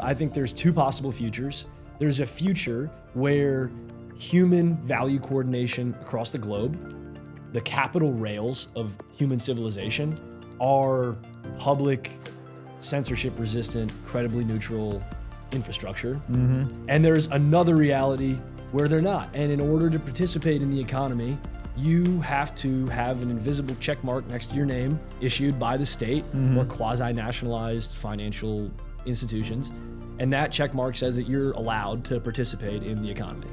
I think there's two possible futures. There's a future where human value coordination across the globe, the capital rails of human civilization, are public, censorship-resistant, credibly neutral infrastructure. And there's another reality where they're not. And in order to participate in the economy, you have to have an invisible check mark next to your name issued by the state or quasi-nationalized financial institutions. And that check mark says that you're allowed to participate in the economy.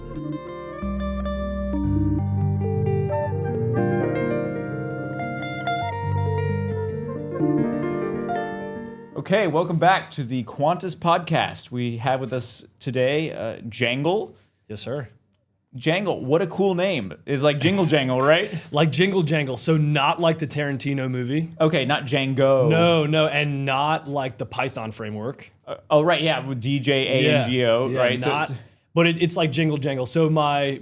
Okay, welcome back to the Quantus Podcast. We have with us today Jangle. Yes, sir. Jangle, what a cool name. It's like Jingle Jangle, right? Like Jingle Jangle, so not like the Tarantino movie. Okay, not Django. No, and not like the Python framework. Oh, right, yeah, with DJANGO, right? But it's like Jingle Jangle. So my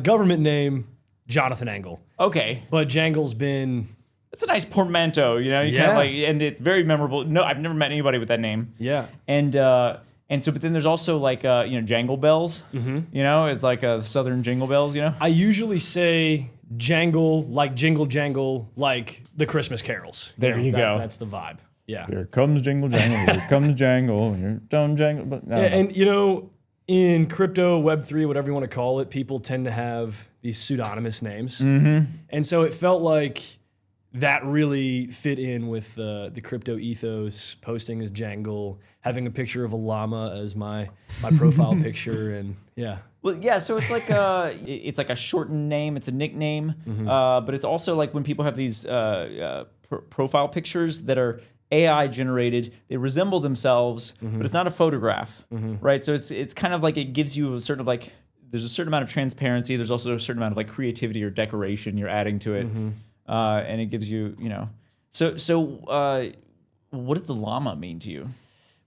government name, Jonathan Angle. Okay. But Jangle's been... It's a nice portmanteau, you know? You kind of like, and it's very memorable. No, I've never met anybody with that name. Yeah. And so, but then there's also like, Jangle Bells, you know, it's like Southern Jingle Bells, you know? I usually say jangle, like jingle jangle, like the Christmas carols. There you go. That's the vibe. Yeah. Here comes Jingle Jangle, here comes Jangle, here comes Jangle. But no. And you know, in crypto, Web3, whatever you want to call it, people tend to have these pseudonymous names. And so it felt like that really fit in with the crypto ethos, posting as Jangle, having a picture of a llama as my profile picture, and yeah. Well, yeah, so it's like a shortened name, it's a nickname, but it's also like when people have these profile pictures that are AI generated, they resemble themselves, but it's not a photograph, right? So it's kind of like it gives you a sort of like, there's a certain amount of transparency, there's also a certain amount of like creativity or decoration you're adding to it. And it gives you, you know. So what does the llama mean to you?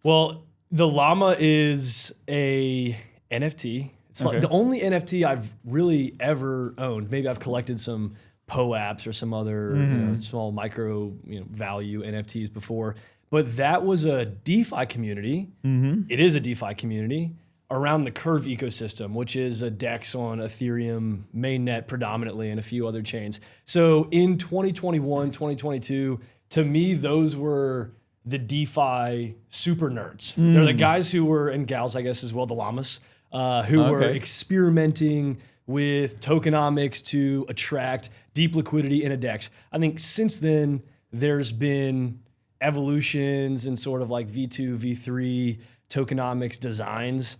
Well, the llama is a NFT. It's like the only NFT I've really ever owned. Maybe I've collected some POAPs or some other small micro value NFTs before. But that was a DeFi community. It is a DeFi community around the Curve ecosystem, which is a DEX on Ethereum mainnet predominantly and a few other chains. So in 2021, 2022, to me, those were the DeFi super nerds. They're the guys who were, and gals, I guess, as well, the llamas, who were experimenting with tokenomics to attract deep liquidity in a DEX. I think since then, there's been evolutions and sort of like V2, V3 tokenomics designs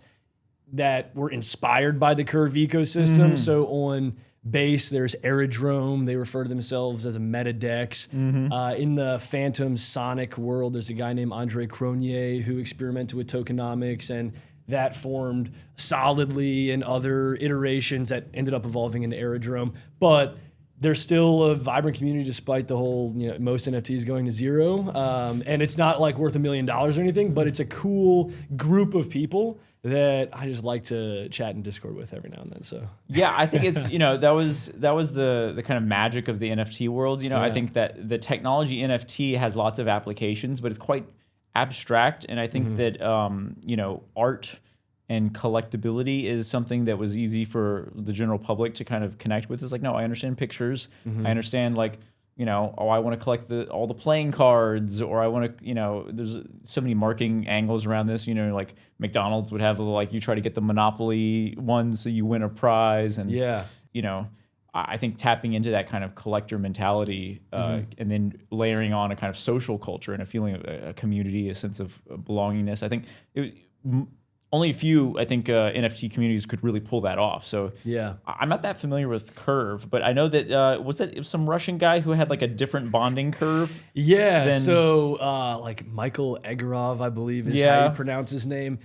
that were inspired by the Curve ecosystem. So on base, there's Aerodrome. They refer to themselves as a meta DEX. In the Phantom Sonic world, there's a guy named Andre Cronje who experimented with tokenomics, and that formed Solidly and other iterations that ended up evolving into Aerodrome. But there's still a vibrant community despite the whole, most NFTs going to zero. And it's not like worth $1 million or anything, but it's a cool group of people that I just like to chat in Discord with every now and then. So yeah, I think it's that was the kind of magic of the NFT world. I think that the technology NFT has lots of applications, but it's quite abstract, and I think that art and collectability is something that was easy for the general public to kind of connect with. It's like, no, I understand pictures. I understand I want to collect all the playing cards, or I want to, there's so many marketing angles around this, like McDonald's would have you try to get the Monopoly ones so you win a prize. And, I think tapping into that kind of collector mentality and then layering on a kind of social culture and a feeling of a community, a sense of belongingness. I think only a few, NFT communities could really pull that off. So yeah, I'm not that familiar with Curve, but I know that was some Russian guy who had like a different bonding curve? Yeah, so Michael Egorov, I believe is how you pronounce his name.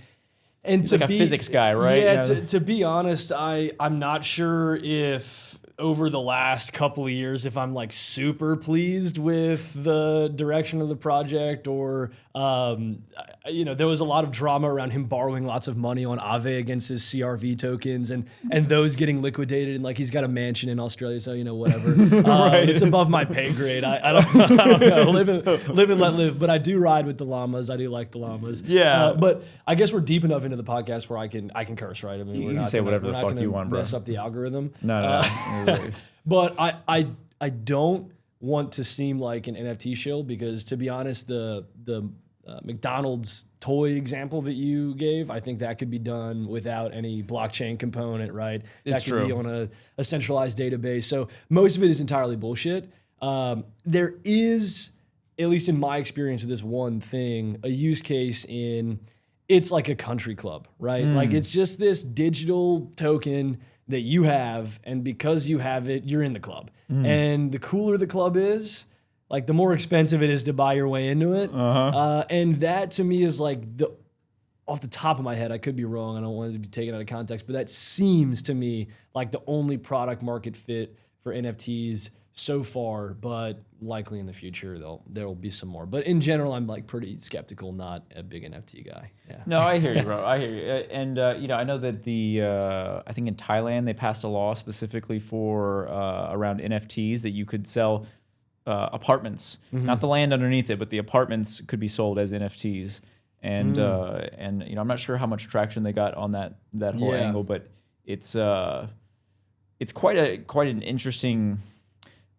And he's like a physics guy, right? Yeah, to be honest, I'm not sure if over the last couple of years if I'm like super pleased with the direction of the project or, there was a lot of drama around him borrowing lots of money on Aave against his CRV tokens and those getting liquidated. And like he's got a mansion in Australia, so, whatever. Right. It's above my pay grade. I don't know. Live and let live. But I do ride with the llamas. I do like the llamas. Yeah. But I guess we're deep enough into the podcast where I can curse, right? I mean, You can say whatever the fuck you want, bro. Mess up the algorithm. No. But I don't want to seem like an NFT shill because, to be honest, the McDonald's toy example that you gave, I think that could be done without any blockchain component, right? It's that could be on a centralized database. So most of it is entirely bullshit. There is, at least in my experience with this one thing, a use case in it's like a country club, right? Like it's just this digital token that you have, and because you have it, you're in the club. And the cooler the club is, like the more expensive it is to buy your way into it. And that to me is like off the top of my head, I could be wrong. I don't want it to be taken out of context, but that seems to me like the only product market fit for NFTs so far, but likely in the future there will be some more. But in general, I'm like pretty skeptical, not a big NFT guy. Yeah. No, I hear you, bro. I hear you. And I know that I think in Thailand they passed a law specifically for around NFTs that you could sell apartments, not the land underneath it, but the apartments could be sold as NFTs. And I'm not sure how much traction they got on that whole angle, but it's quite an interesting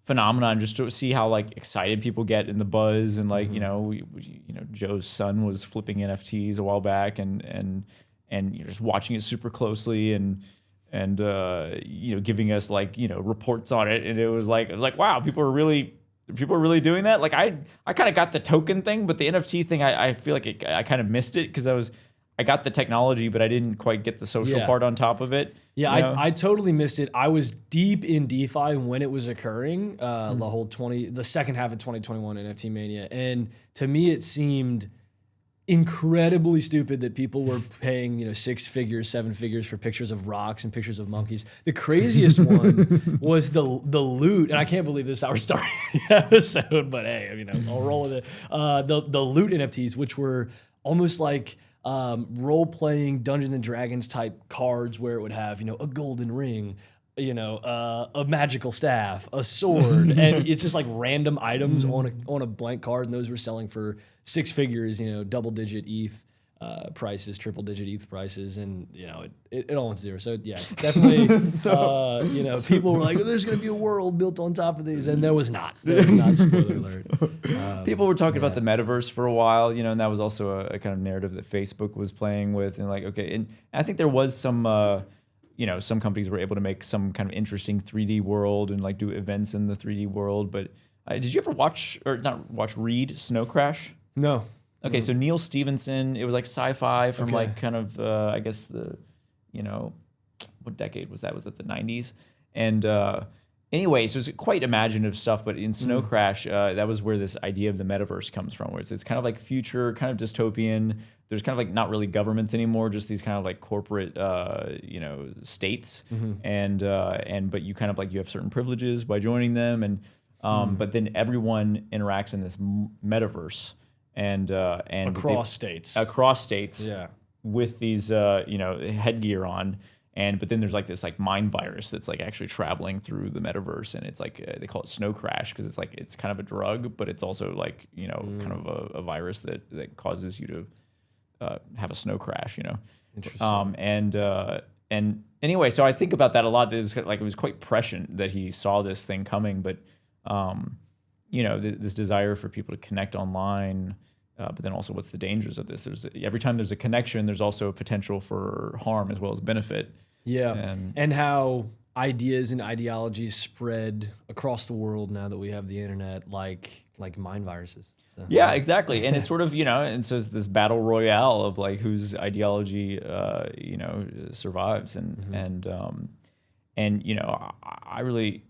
phenomenon just to see how like excited people get in the buzz and like Joe's son was flipping NFTs a while back and you're just watching it super closely and giving us like reports on it, and it was like wow, people are really doing that. Like I kind of got the token thing, but the NFT thing I feel like I kind of missed it because I got the technology, but I didn't quite get the social part on top of it. Yeah, I totally missed it. I was deep in DeFi when it was occurring, the second half of 2021 NFT mania. And to me, it seemed incredibly stupid that people were paying, 6 figures, 7 figures for pictures of rocks and pictures of monkeys. The craziest one was the loot, and I can't believe this is how we're starting the episode, but hey, I'll roll with it. The loot NFTs, which were almost like role-playing Dungeons and Dragons type cards where it would have, a golden ring, a magical staff, a sword, and it's just like random items on a blank card, and those were selling for 6 figures, double-digit ETH prices, triple-digit ETH prices, and it all went zero. So yeah, definitely, people were like, "There's going to be a world built on top of these," and there was not. Spoiler alert. People were talking about the metaverse for a while, and that was also a kind of narrative that Facebook was playing with, and like, okay, and I think there was some, some companies were able to make some kind of interesting 3D world and like do events in the 3D world. But did you ever read Snow Crash? No. Okay, so Neil Stephenson, it was like sci-fi from like kind of, I guess what decade was that? Was that the 90s? And anyway, so it was quite imaginative stuff, but in Snow Crash, that was where this idea of the metaverse comes from, where it's kind of like future, kind of dystopian. There's kind of like not really governments anymore, just these kind of like corporate, states. But you kind of like, you have certain privileges by joining them. And but then everyone interacts in this metaverse. And across states, yeah, with these headgear on, but then there's like this like mind virus that's like actually traveling through the metaverse, and it's like they call it Snow Crash because it's kind of a drug, but it's also like kind of a virus that causes you to have a snow crash, Interesting. And anyway, so I think about that a lot. It was quite prescient that he saw this thing coming, but this desire for people to connect online. But then also, what's the dangers of this? Every time there's a connection, there's also a potential for harm as well as benefit. Yeah, and how ideas and ideologies spread across the world now that we have the internet, like mind viruses. So. Yeah, exactly. And it's sort of, and so it's this battle royale of like whose ideology, survives. I really,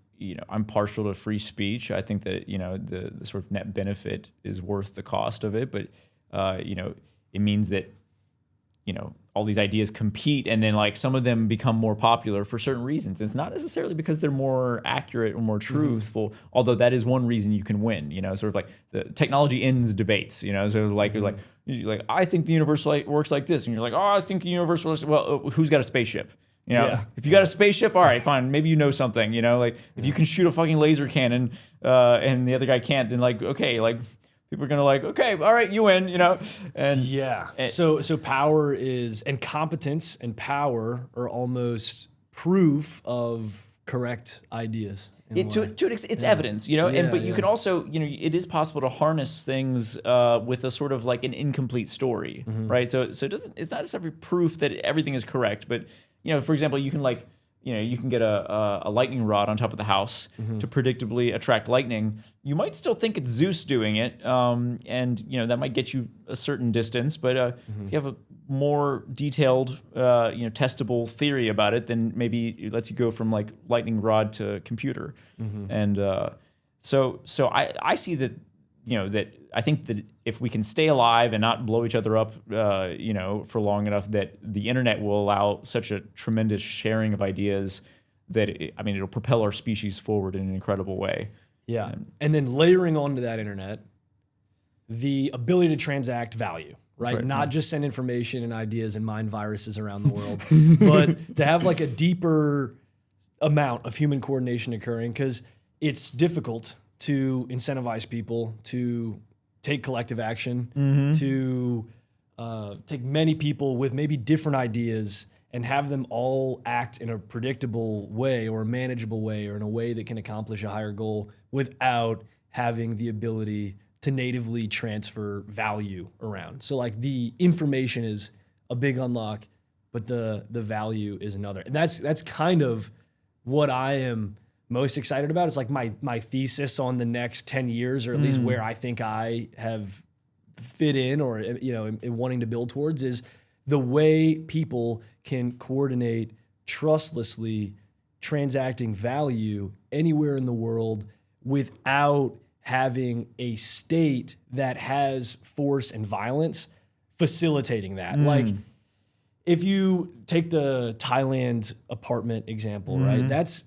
I'm partial to free speech. I think that, the sort of net benefit is worth the cost of it. But, it means that, all these ideas compete, and then like some of them become more popular for certain reasons. It's not necessarily because they're more accurate or more truthful, although that is one reason you can win. Sort of like the technology ends debates. So it's like you're like I think the universe works like this, and you're like, oh, I think the universe works. Well, who's got a spaceship? If you got a spaceship, all right, fine. Maybe you know something. Like if you can shoot a fucking laser cannon, and the other guy can't, then like okay, like. People are gonna like, okay, all right, you win, and so power is, and competence and power are almost proof of correct ideas. It's evidence, but you can also, it is possible to harness things with a sort of like an incomplete story, right? So it's not necessarily proof that everything is correct, but for example, you can like. You can get a lightning rod on top of the house to predictably attract lightning. You might still think it's Zeus doing it, and that might get you a certain distance. But if you have a more detailed, testable theory about it, then maybe it lets you go from like lightning rod to computer. And so I see that. That I think that if we can stay alive and not blow each other up, for long enough, that the internet will allow such a tremendous sharing of ideas that it'll propel our species forward in an incredible way. Yeah, and then layering onto that internet, the ability to transact value, right? Not just send information and ideas and mine viruses around the world, but to have like a deeper amount of human coordination occurring, because it's difficult to incentivize people to take collective action, to take many people with maybe different ideas and have them all act in a predictable way or a manageable way or in a way that can accomplish a higher goal without having the ability to natively transfer value around. So like the information is a big unlock, but the value is another. And that's kind of what I am most excited about. It's like my thesis on the next 10 years, or at least where I think I have fit in, or in wanting to build towards, is the way people can coordinate trustlessly transacting value anywhere in the world without having a state that has force and violence facilitating that. Like if you take the Thailand apartment example, right? That's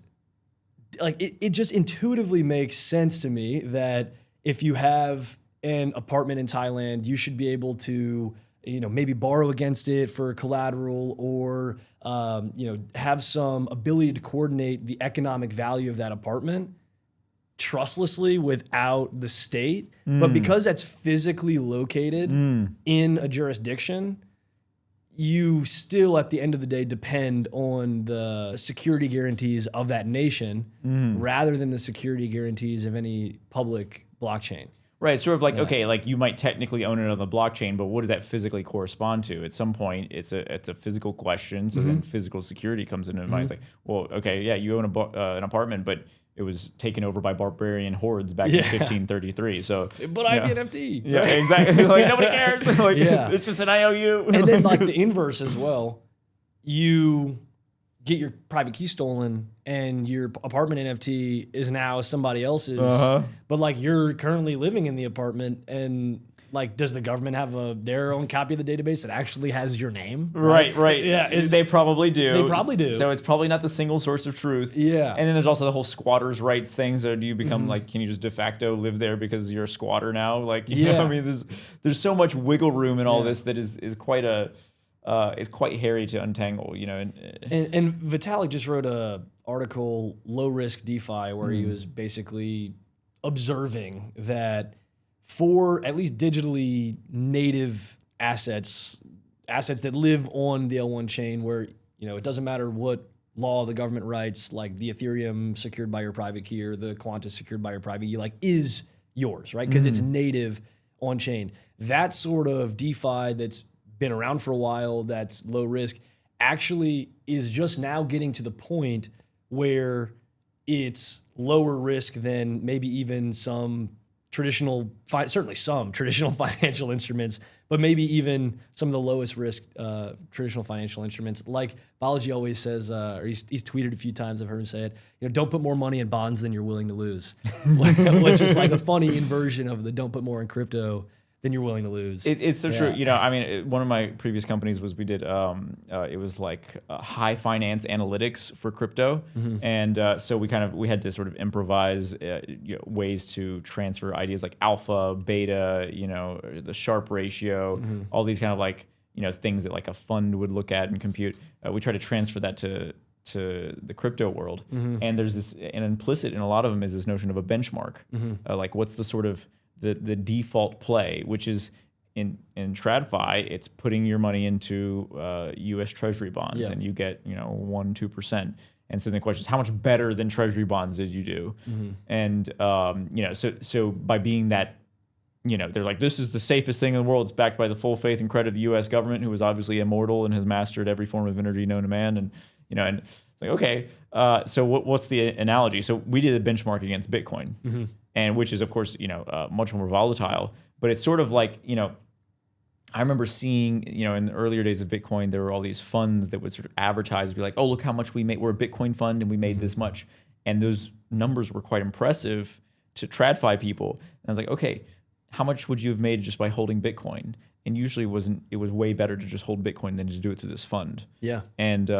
like, it just intuitively makes sense to me that if you have an apartment in Thailand, you should be able to, maybe borrow against it for collateral, or, have some ability to coordinate the economic value of that apartment trustlessly without the state. But because that's physically located in a jurisdiction, you still, at the end of the day, depend on the security guarantees of that nation rather than the security guarantees of any public blockchain. Right, sort of like, okay, like you might technically own it on the blockchain, but what does that physically correspond to? At some point, it's a physical question, so then physical security comes into mind. It's like, well, okay, yeah, you own an apartment, but it was taken over by barbarian hordes back in 1533. So, but I have the NFT. Yeah, right? Exactly. Like nobody cares. Like it's just an IOU. And then like the inverse as well. You get your private key stolen, and your apartment NFT is now somebody else's. But like you're currently living in the apartment, and like, does the government have their own copy of the database that actually has your name? Right. Yeah, they probably do. They probably do. So it's probably not the single source of truth. Yeah. And then there's also the whole squatters' rights thing. So do you become like, can you just de facto live there because you're a squatter now? Like, you know, I mean, there's so much wiggle room in all this that is quite it's quite hairy to untangle, you know. And Vitalik just wrote a article, Low Risk DeFi, where he was basically observing that for at least digitally native assets that live on the L1 chain, where, you know, it doesn't matter what law the government writes, like the Ethereum secured by your private key or the Quantus secured by your private key, like, is yours, right? Because it's native on chain. That sort of DeFi that's been around for a while, that's low risk, actually is just now getting to the point where it's lower risk than maybe even some traditional, certainly some traditional financial instruments, but maybe even some of the lowest risk traditional financial instruments. Like Balaji always says, or he's tweeted a few times, I've heard him say it, you know, don't put more money in bonds than you're willing to lose, which is like a funny inversion of the don't put more in crypto then you're willing to lose. It's so true. You know, I mean, one of my previous companies was we did it was like high finance analytics for crypto, and so we had to sort of improvise ways to transfer ideas like alpha, beta, you know, the Sharpe ratio, all these kind of like, you know, things that like a fund would look at and compute. We try to transfer that to the crypto world, and there's this, and implicit in a lot of them is this notion of a benchmark, like what's the sort of the default play, which is in TradFi, it's putting your money into U.S. Treasury bonds, and you get 1-2%. And so the question is, how much better than Treasury bonds did you do? And so by being that, they're like, this is the safest thing in the world. It's backed by the full faith and credit of the U.S. government, who is obviously immortal and has mastered every form of energy known to man. And and it's like, okay, so what's the analogy? So we did a benchmark against Bitcoin, and which is of course much more volatile. But it's sort of like I remember seeing in the earlier days of Bitcoin, there were all these funds that would sort of advertise, be like, oh, look how much we made. We're a Bitcoin fund and we made this much, and those numbers were quite impressive to TradFi people. And I was like, okay, how much would you have made just by holding Bitcoin? And usually it was way better to just hold Bitcoin than to do it through this fund. Yeah. And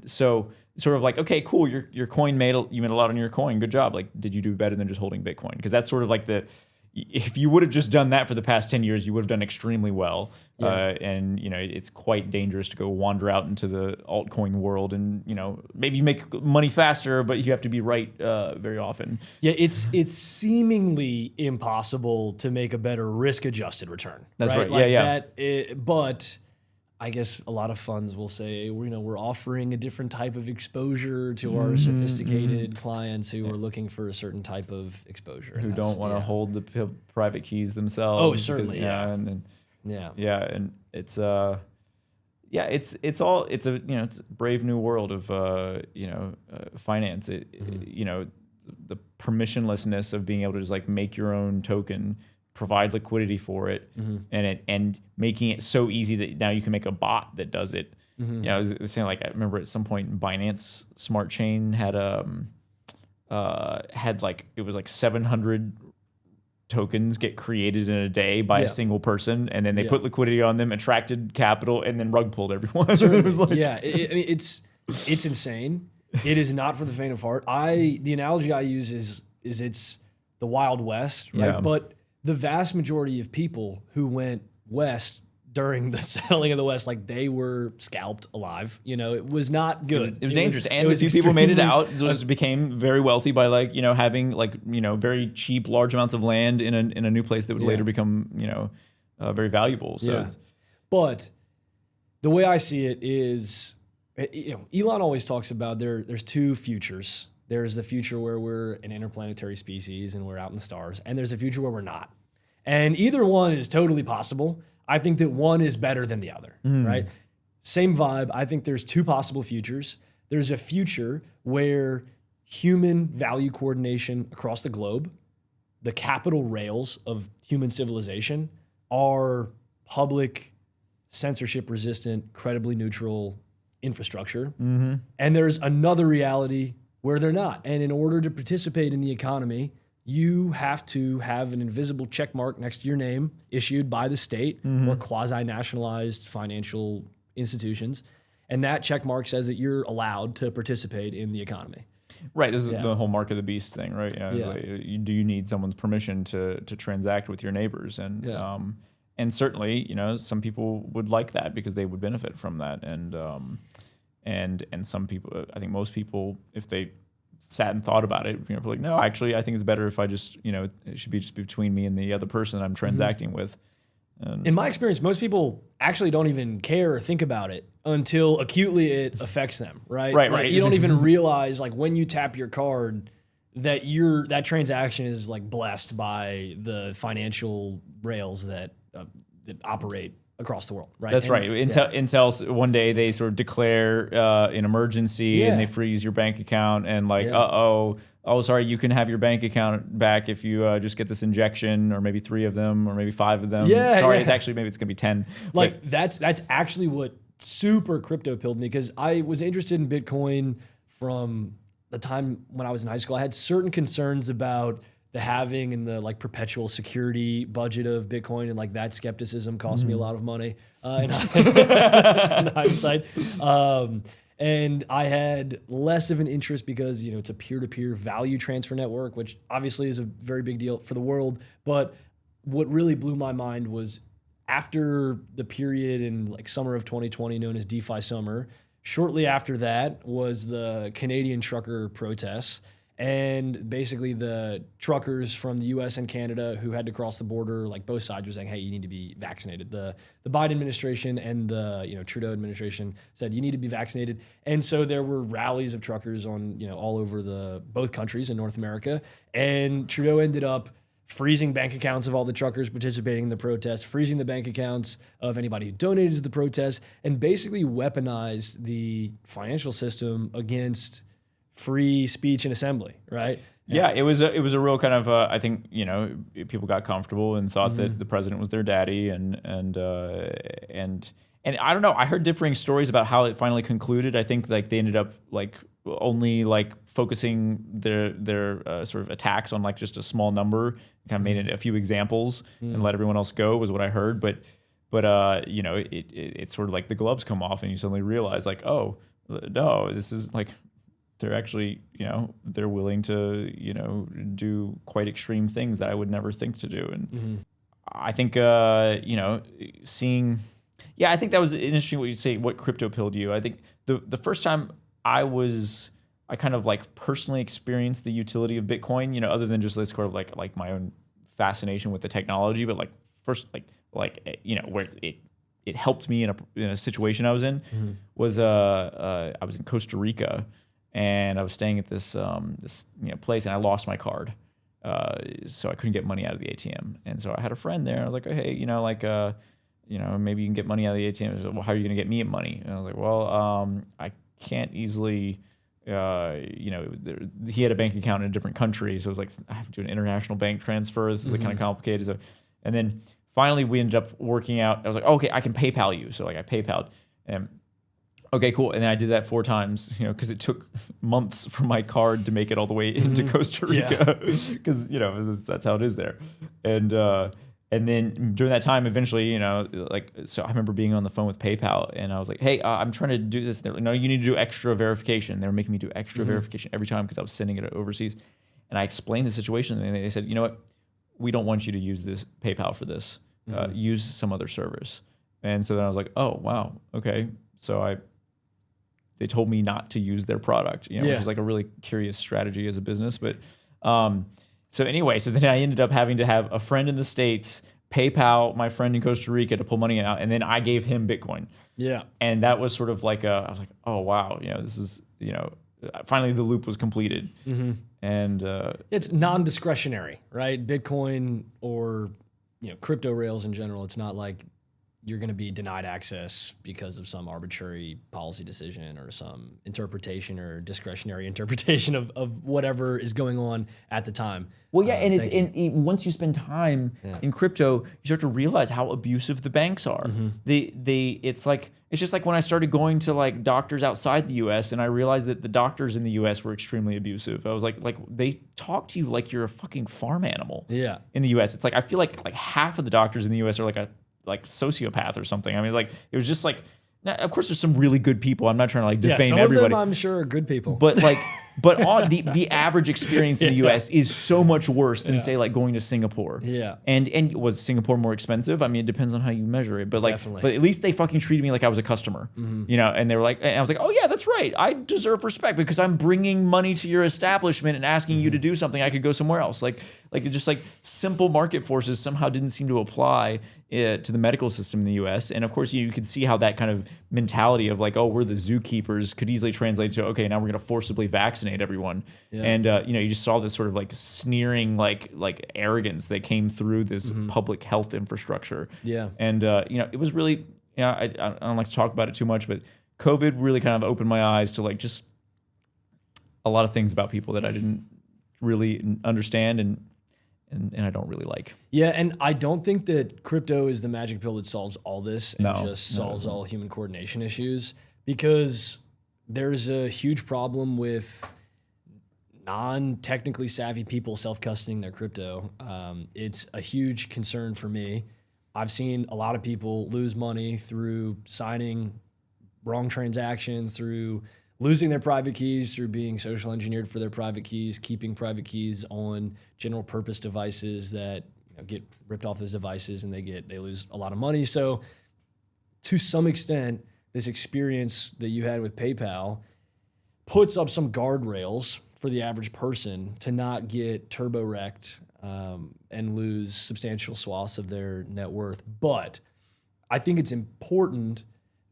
so sort of like, okay, cool, your coin you made a lot on your coin. Good job. Like, did you do better than just holding Bitcoin? Because that's sort of like if you would have just done that for the past 10 years, you would have done extremely well. Yeah. And it's quite dangerous to go wander out into the altcoin world and maybe you make money faster, but you have to be right very often. Yeah, it's seemingly impossible to make a better risk-adjusted return. That's right. Like yeah. But I guess a lot of funds will say, we're offering a different type of exposure to our sophisticated clients who are looking for a certain type of exposure. Who don't want to hold the private keys themselves. Oh, certainly, and it's it's a brave new world of finance. The permissionlessness of being able to just like make your own token, provide liquidity for it, and making it so easy that now you can make a bot that does it. I was saying, like, I remember at some point Binance Smart Chain had it was like 700 tokens get created in a day by a single person, and then they put liquidity on them, attracted capital, and then rug pulled everyone. It was like, it's insane. It is not for the faint of heart. The analogy I use is it's the Wild West, right? Yeah. But the vast majority of people who went west during the settling of the West, like, they were scalped alive. It was not good. It was dangerous. And the few people made it out, became very wealthy by having very cheap, large amounts of land in a new place that would later become very valuable. So, but the way I see it is, Elon always talks about there's two futures. There's the future where we're an interplanetary species and we're out in the stars, and there's a future where we're not. And either one is totally possible. I think that one is better than the other, right? Same vibe. I think there's two possible futures. There's a future where human value coordination across the globe, the capital rails of human civilization, are public, censorship-resistant, credibly neutral infrastructure. And there's another reality where they're not. And in order to participate in the economy, you have to have an invisible check mark next to your name issued by the state or quasi-nationalized financial institutions. And that check mark says that you're allowed to participate in the economy. Right. This is the whole mark of the beast thing, right? Like, do you need someone's permission to transact with your neighbors? And certainly, some people would like that because they would benefit from that. And some people, I think most people, if they sat and thought about it, are like, no, actually, I think it's better if I just, it should be just between me and the other person I'm transacting with. In my experience, most people actually don't even care or think about it until acutely it affects them, right? Right. Like, you don't even realize, like, when you tap your card, that that transaction is like blessed by the financial rails that operate across the world, right? That's right. Until one day they sort of declare an emergency and they freeze your bank account and sorry, you can have your bank account back if you just get this injection, or maybe 3 of them, or maybe 5 of them. It's actually, maybe it's gonna be 10. Like, that's actually what super crypto pilled me, because I was interested in Bitcoin from the time when I was in high school. I had certain concerns about the halving and the like perpetual security budget of Bitcoin, and like that skepticism cost me a lot of money in hindsight. And I had less of an interest because, you know, it's a peer-to-peer value transfer network, which obviously is a very big deal for the world. But what really blew my mind was after the period in like summer of 2020 known as DeFi summer, shortly after that was the Canadian trucker protests. And basically the truckers from the US and Canada who had to cross the border, like both sides were saying, hey, you need to be vaccinated. The Biden administration and the, you know, Trudeau administration said you need to be vaccinated. And so there were rallies of truckers on, you know, all over both countries in North America. And Trudeau ended up freezing bank accounts of all the truckers participating in the protest, freezing the bank accounts of anybody who donated to the protest, and basically weaponized the financial system against free speech and assembly, right? Yeah, it was a real kind of I think, you know, people got comfortable and thought that the president was their daddy, and I don't know. I heard differing stories about how it finally concluded. I think like they ended up like only like focusing their sort of attacks on like just a small number, kind of made it a few examples and let everyone else go was what I heard. But you know, it's sort of like the gloves come off and you suddenly realize like, oh no, this is like. They're actually, you know, they're willing to, you know, do quite extreme things that I would never think to do. And I think, you know, I think that was interesting what you say, what crypto pilled you. I think the first time I kind of like personally experienced the utility of Bitcoin, you know, other than just this sort of like my own fascination with the technology, but like first, like, you know, where it helped me in a situation I was in was, I was in Costa Rica. And I was staying at this you know, place, and I lost my card, so I couldn't get money out of the ATM. And so I had a friend there. I was like, oh, hey, you know, like, you know, maybe you can get money out of the ATM. Like, well, how are you going to get me money? And I was like, well, I can't easily. You know, he had a bank account in a different country, so it was like I have to do an international bank transfer. This is kind of complicated. So, and then finally we ended up working out. I was like, oh, okay, I can PayPal you. So like I PayPal'd and. Okay, cool. And then I did that 4 times, you know, because it took months for my card to make it all the way into Costa Rica, because you know that's how it is there. And then during that time, eventually, you know, like, so I remember being on the phone with PayPal, and I was like, hey, I'm trying to do this. They're like, no, you need to do extra verification. They were making me do extra verification every time because I was sending it overseas. And I explained the situation, and they said, you know what, we don't want you to use this PayPal for this. Use some other service. And so then I was like, oh wow, okay. So they told me not to use their product, you know, which is like a really curious strategy as a business. But so anyway, so then I ended up having to have a friend in the States PayPal my friend in Costa Rica to pull money out, and then I gave him Bitcoin. Yeah. And that was sort of like I was like, oh wow, you know, this is, you know, finally the loop was completed. And it's non-discretionary, right? Bitcoin or, you know, crypto rails in general. It's not like you're going to be denied access because of some arbitrary policy decision or some interpretation or discretionary interpretation of whatever is going on at the time. Well, yeah, and once you spend time in crypto, you start to realize how abusive the banks are. It's just like when I started going to like doctors outside the U.S. and I realized that the doctors in the U.S. were extremely abusive. I was like they talk to you like you're a fucking farm animal. Yeah. In the U.S., it's like I feel like half of the doctors in the U.S. are like sociopath or something. I mean, like it was just like, of course there's some really good people. I'm not trying to like defame some everybody. Of them I'm sure are good people. But like, but on the average experience in the US is so much worse than say like going to Singapore. Yeah. And was Singapore more expensive? I mean, it depends on how you measure it. But like, but at least they fucking treated me like I was a customer, you know, and they were like, and I was like, oh yeah, that's right. I deserve respect because I'm bringing money to your establishment and asking you to do something. I could go somewhere else. Like just like simple market forces somehow didn't seem to apply to the medical system in the US. And of course you could see how that kind of mentality of like, oh, we're the zookeepers could easily translate to, okay, now we're going to forcibly vaccinate everyone. Yeah. And, you know, you just saw this sort of like sneering, like arrogance that came through this public health infrastructure. Yeah. And, you know, it was really, you know, I don't like to talk about it too much, but COVID really kind of opened my eyes to like just a lot of things about people that I didn't really understand and I don't really like. Yeah, and I don't think that crypto is the magic pill that solves all this and just solves all human coordination issues, because there's a huge problem with non-technically savvy people self-custodying their crypto. It's a huge concern for me. I've seen a lot of people lose money through signing wrong transactions, through losing their private keys, through being social engineered for their private keys, keeping private keys on general purpose devices that get ripped off those devices, and they lose a lot of money. So to some extent, this experience that you had with PayPal puts up some guardrails for the average person to not get turbo wrecked and lose substantial swaths of their net worth. But I think it's important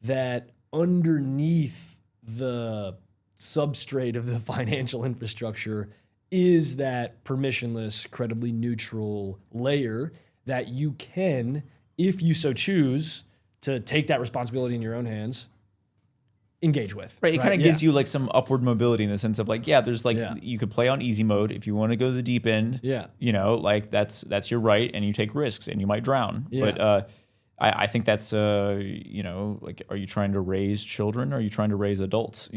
that underneath the substrate of the financial infrastructure is that permissionless, credibly neutral layer that you can, if you so choose, to take that responsibility in your own hands, engage with. Right. It kind of gives you like some upward mobility in the sense of like, there's like, you could play on easy mode if you want to go to the deep end. Yeah. Like that's your right, and you take risks and you might drown. Yeah. But I think that's, like, are you trying to raise children? Or are you trying to raise adults?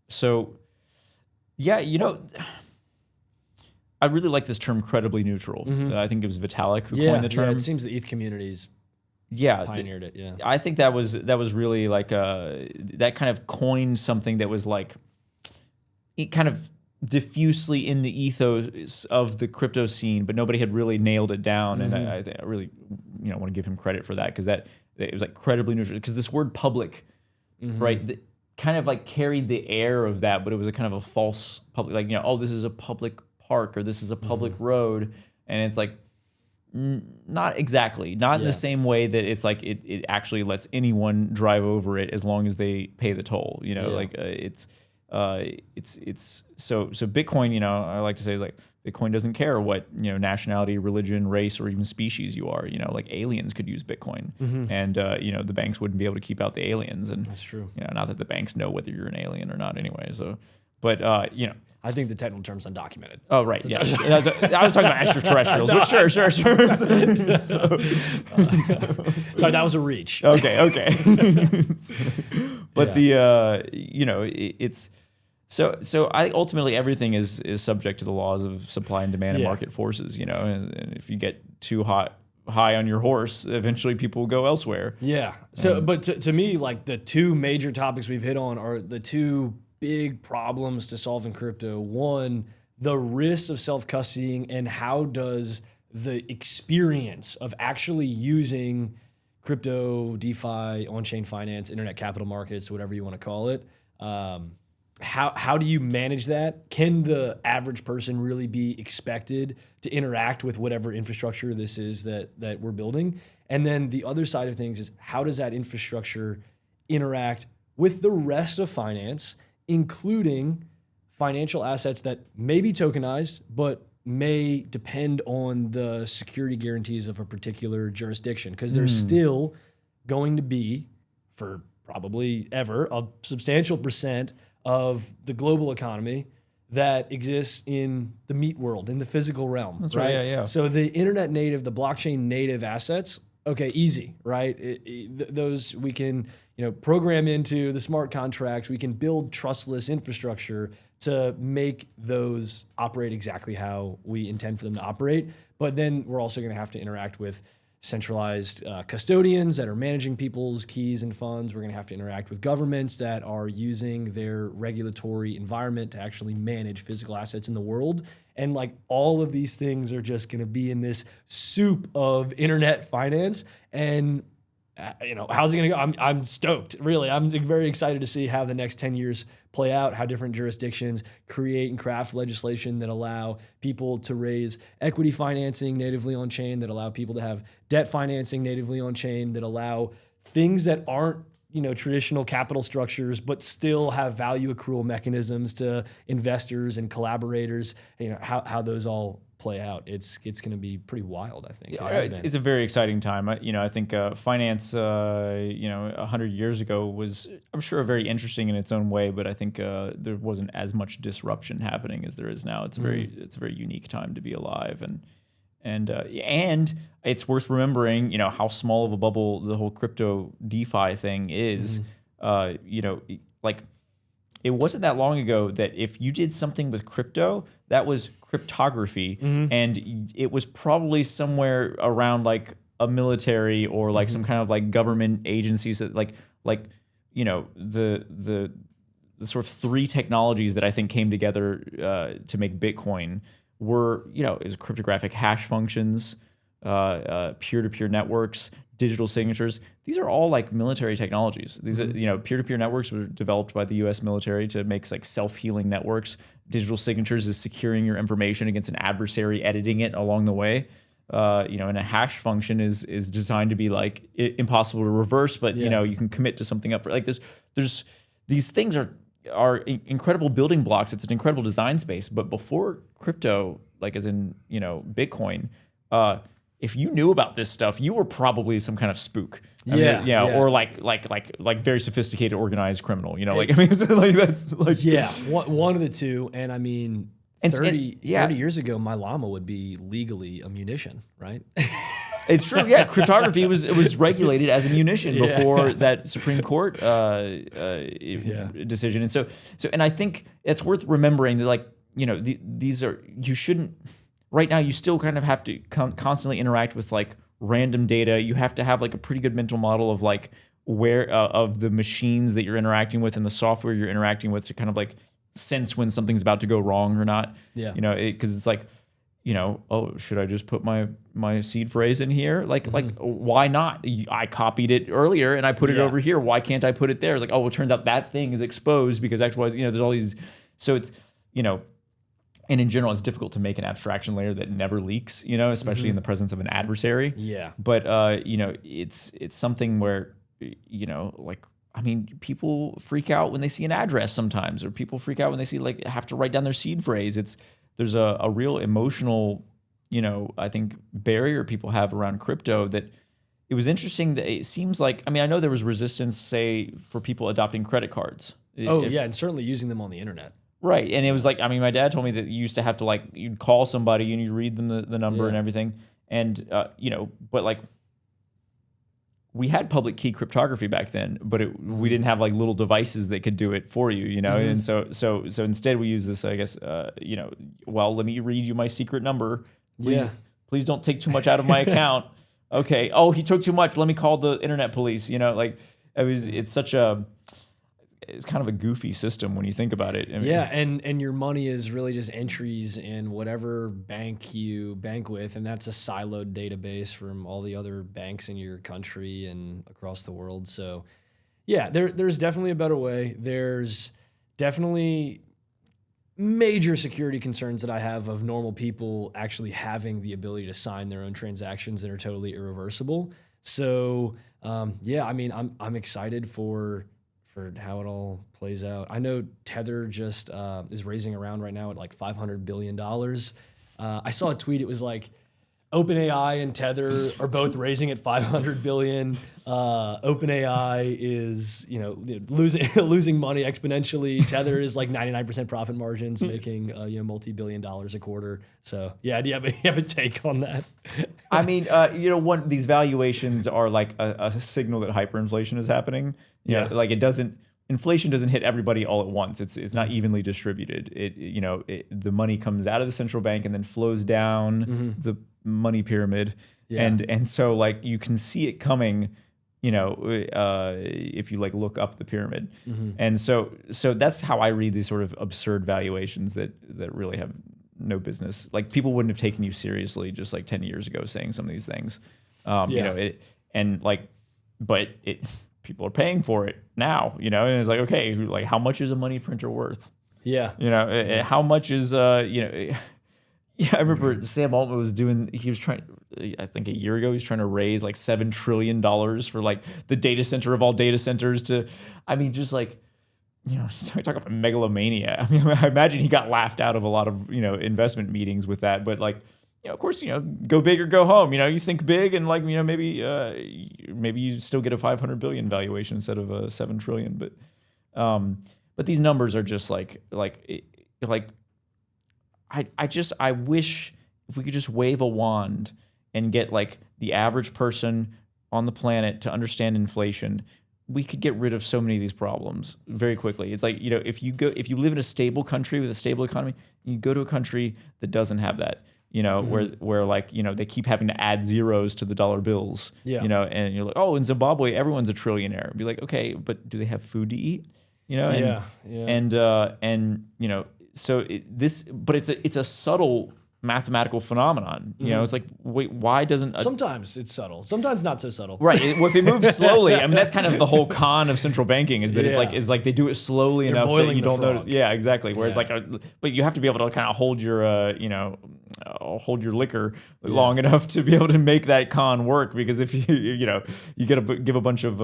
So, I really like this term credibly neutral. Mm-hmm. I think it was Vitalik who coined the term. Yeah, it seems the ETH community's pioneered it. Yeah, I think that was really like that kind of coined something that was like kind of diffusely in the ethos of the crypto scene, but nobody had really nailed it down. Mm-hmm. And I really want to give him credit for that, because it was like credibly neutral, because this word public, right, kind of like carried the air of that, but it was a kind of a false public, like, this is a public park, or this is a public road, and it's like not exactly, not in the same way that it's like it actually lets anyone drive over it as long as they pay the toll. It's so Bitcoin, I like to say, is like Bitcoin doesn't care what nationality, religion, race, or even species you are. Like aliens could use Bitcoin, and the banks wouldn't be able to keep out the aliens. And that's true. Not that the banks know whether you're an alien or not anyway. So, but I think the technical term's undocumented. Oh, right. Yeah. I was talking about extraterrestrials. But sure. Sorry, that was a reach. Okay. But it's so I ultimately everything is subject to the laws of supply and demand and market forces. And if you get too high on your horse, eventually people will go elsewhere. Yeah. So, but to me, like, the two major topics we've hit on are the two big problems to solve in crypto. One, the risks of self-custodying, and how does the experience of actually using crypto, DeFi, on-chain finance, internet capital markets, whatever you want to call it, how do you manage that? Can the average person really be expected to interact with whatever infrastructure this is that we're building? And then the other side of things is, how does that infrastructure interact with the rest of finance, including financial assets that may be tokenized, but may depend on the security guarantees of a particular jurisdiction? Because there's still going to be, for probably ever, a substantial percent of the global economy that exists in the meat world, in the physical realm. That's right. Yeah. So the internet native, the blockchain native assets, okay, easy, right? Those we can program into the smart contracts. We can build trustless infrastructure to make those operate exactly how we intend for them to operate. But then we're also going to have to interact with centralized custodians that are managing people's keys and funds. We're going to have to interact with governments that are using their regulatory environment to actually manage physical assets in the world. And like, all of these things are just going to be in this soup of internet finance. And how's it going to go? I'm stoked, really. I'm very excited to see how the next 10 years play out, how different jurisdictions create and craft legislation that allow people to raise equity financing natively on chain, that allow people to have debt financing natively on chain, that allow things that aren't traditional capital structures, but still have value accrual mechanisms to investors and collaborators, how those all play out. It's going to be pretty wild, I think. It's a very exciting time. I think finance, 100 years ago was, I'm sure, very interesting in its own way, but I think there wasn't as much disruption happening as there is now. It's a very unique time to be alive, and it's worth remembering, how small of a bubble the whole crypto DeFi thing is. Like, it wasn't that long ago that if you did something with crypto, that was cryptography, and it was probably somewhere around like a military or like some kind of like government agencies that like the sort of three technologies that I think came together to make Bitcoin were, is cryptographic hash functions, peer-to-peer networks, digital signatures. These are all like military technologies. These are, peer-to-peer networks were developed by the US military to make like self-healing networks. Digital signatures is securing your information against an adversary editing it along the way. And a hash function is designed to be like impossible to reverse, but you can commit to something up for like there's these things are incredible building blocks. It's an incredible design space. But before crypto, like as in, Bitcoin, if you knew about this stuff, you were probably some kind of spook. Or like very sophisticated organized criminal, so like that's like one of the two. And I mean, 30 years ago, my llama would be legally a munition, right? It's true. Yeah, cryptography was regulated as a munition before that Supreme Court decision, and I think it's worth remembering that, like, these are, you shouldn't. Right now, you still kind of have to constantly interact with like random data. You have to have like a pretty good mental model of like where of the machines that you're interacting with and the software you're interacting with to kind of like sense when something's about to go wrong or not. Yeah, because it's like, should I just put my seed phrase in here? Like why not? I copied it earlier and I put it over here. Why can't I put it there? It's like, it turns out that thing is exposed because X, Y, Z. There's all these. So it's, and in general, it's difficult to make an abstraction layer that never leaks, especially in the presence of an adversary. Yeah. But it's something where, people freak out when they see an address sometimes, or people freak out when they see like have to write down their seed phrase. There's a real emotional, I think, barrier people have around crypto that it was interesting that it seems like, I know there was resistance, say, for people adopting credit cards. And certainly using them on the internet. Right. And it was like, my dad told me that you used to have to like, you'd call somebody and you'd read them the number and everything. And, but like, we had public key cryptography back then, but we didn't have like little devices that could do it for you, And so instead we use this, I guess, let me read you my secret number. Please don't take too much out of my account. Okay. Oh, he took too much. Let me call the internet police. It's kind of a goofy system when you think about it. And your money is really just entries in whatever bank you bank with, and that's a siloed database from all the other banks in your country and across the world. So, there's definitely a better way. There's definitely major security concerns that I have of normal people actually having the ability to sign their own transactions that are totally irreversible. So, I'm excited for how it all plays out. I know Tether just is raising around right now at like $500 billion. I saw a tweet. It was like OpenAI and Tether are both raising at $500 billion. OpenAI is losing money exponentially. Tether is like 99% profit margins, making multi-billion dollars a quarter. So do you have a take on that? These valuations are like a signal that hyperinflation is happening. Like inflation doesn't hit everybody all at once. It's not evenly distributed. The money comes out of the central bank and then flows down the money pyramid. And so like you can see it coming, if you like look up the pyramid. And so that's how I read these sort of absurd valuations that really have no business. Like people wouldn't have taken you seriously just like 10 years ago saying some of these things. People are paying for it now, and it's like, okay, like how much is a money printer worth? How much is, I remember Sam Altman was trying, I think a year ago, he was trying to raise like $7 trillion for like the data center of all data centers to, just like, talk about megalomania. I imagine he got laughed out of a lot of, investment meetings with that, but like, of course, go big or go home. You think big, and like, maybe you still get a 500 billion valuation instead of a 7 trillion. But these numbers are just I wish if we could just wave a wand and get like the average person on the planet to understand inflation. we could get rid of so many of these problems very quickly. It's like, if you live in a stable country with a stable economy, you go to a country that doesn't have that, where like, they keep having to add zeros to the dollar bills, and you're like, oh, in Zimbabwe, everyone's a trillionaire. Be like, okay, but do they have food to eat? But it's a subtle mathematical phenomenon. It's like, wait, why doesn't sometimes it's subtle, sometimes not so subtle, right? If it moves slowly, I mean, that's kind of the whole con of central banking, is that it's like they do it slowly enough that you don't notice. Yeah, exactly. Whereas but you have to be able to kind of hold your hold your liquor long enough to be able to make that con work, because if you got to give a bunch of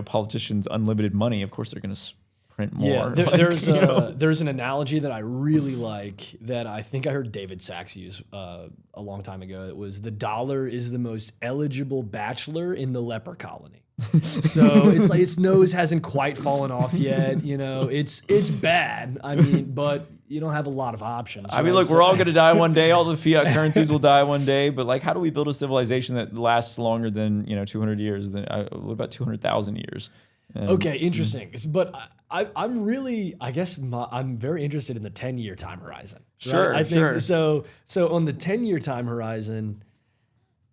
politicians unlimited money, of course they're going to print more. Yeah, there's an analogy that I really like that I think I heard David Sachs use a long time ago. It was, the dollar is the most eligible bachelor in the leper colony. So it's like its nose hasn't quite fallen off yet. It's bad. I mean, but you don't have a lot of options. I mean, look, we're all going to die one day. All the fiat currencies will die one day. But like, how do we build a civilization that lasts longer than 200 years? What about 200,000 years? Okay, interesting. But I'm really, I guess, I'm very interested in the 10-year time horizon. Right? Sure, I think so. So on the 10-year time horizon,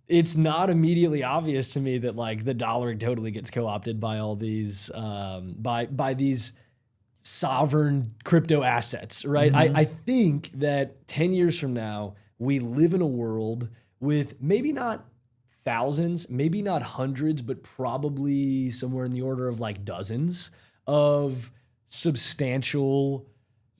it's not immediately obvious to me that like the dollar totally gets co-opted by all these by these sovereign crypto assets, right? I think that 10 years from now, we live in a world with maybe not thousands, maybe not hundreds, but probably somewhere in the order of like dozens of substantial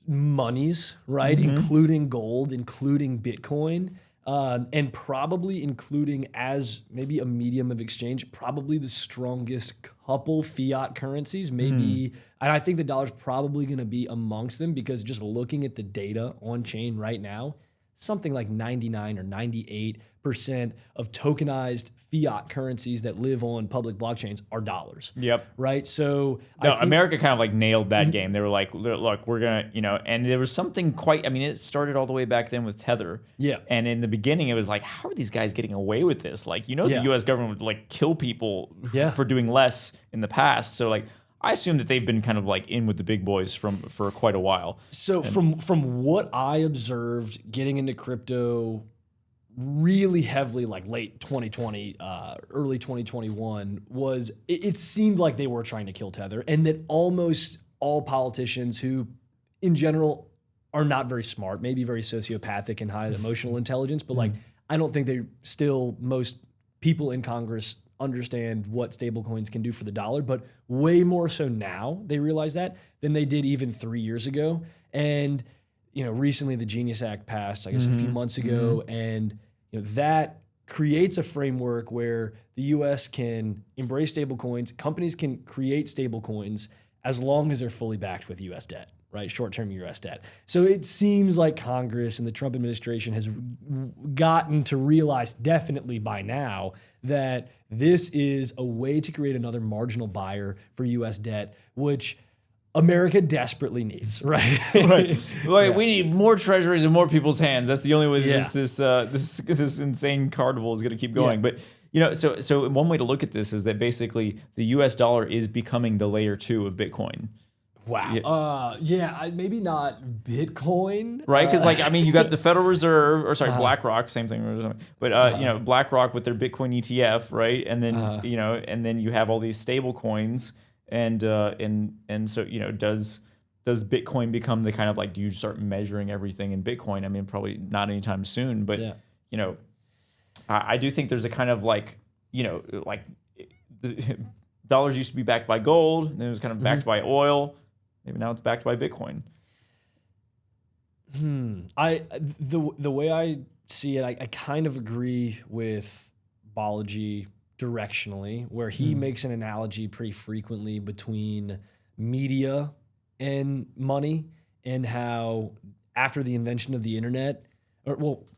monies, right? Including gold, including Bitcoin, and probably including, as maybe a medium of exchange, probably the strongest couple fiat currencies, maybe. And I think the dollar's probably going to be amongst them, because just looking at the data on chain right now, something like 99 or 98% of tokenized fiat currencies that live on public blockchains are dollars. Yep. Right. So America kind of like nailed that game. They were like, look, we're going to, and there was something it started all the way back then with Tether. Yeah. And in the beginning, it was like, how are these guys getting away with this? Like, the US government would like kill people for doing less in the past. So like, I assume that they've been kind of like in with the big boys for quite a while. So from what I observed getting into crypto really heavily, like late 2020, early 2021, was it seemed like they were trying to kill Tether, and that almost all politicians who in general are not very smart, maybe very sociopathic and high emotional intelligence, but like I don't think most people in Congress understand what stablecoins can do for the dollar, but way more so now they realize that than they did even 3 years ago. And recently the Genius Act passed, I guess a few months ago, and that creates a framework where the US can embrace stablecoins, companies can create stablecoins as long as they're fully backed with US debt, right? Short-term US debt. So it seems like Congress and the Trump administration has gotten to realize definitely by now that this is a way to create another marginal buyer for US debt, which America desperately needs, right? Right. We need more treasuries in more people's hands. That's the only way this insane carnival is going to keep going. But so one way to look at this is that basically the US dollar is becoming the layer 2 of Bitcoin. Wow. Maybe not Bitcoin. Right? Because you got the Federal Reserve, or sorry, BlackRock, same thing. But BlackRock with their Bitcoin ETF, right? And then and then you have all these stable coins, and so does Bitcoin become the kind of like, do you start measuring everything in Bitcoin? I mean, probably not anytime soon, but I do think there's a kind of like like the dollars used to be backed by gold, and then it was kind of backed by oil. Maybe now it's backed by Bitcoin. The way I see it, I kind of agree with Balaji directionally, where he makes an analogy pretty frequently between media and money, and how after the invention of the internet,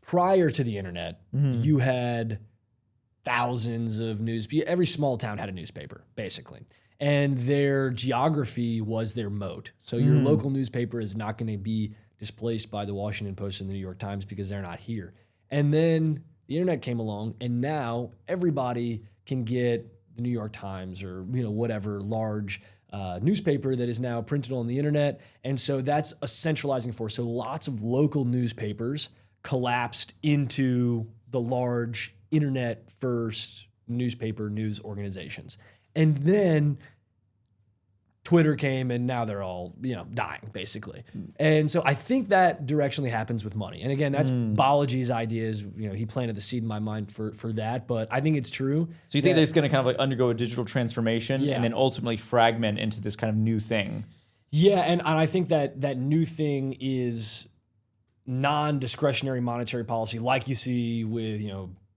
prior to the internet, you had thousands of every small town had a newspaper, basically. And their geography was their moat. So your local newspaper is not going to be displaced by the Washington Post and the New York Times because they're not here. And then the internet came along, and now everybody can get the New York Times or whatever large newspaper that is now printed on the internet. And so that's a centralizing force. So lots of local newspapers collapsed into the large internet first newspaper news organizations. And then Twitter came, and now they're all, dying basically. And so I think that directionally happens with money. And again, that's Balaji's ideas. He planted the seed in my mind for that, but I think it's true. So you think that it's going to kind of like undergo a digital transformation and then ultimately fragment into this kind of new thing? Yeah. And I think that new thing is non-discretionary monetary policy, like you see with,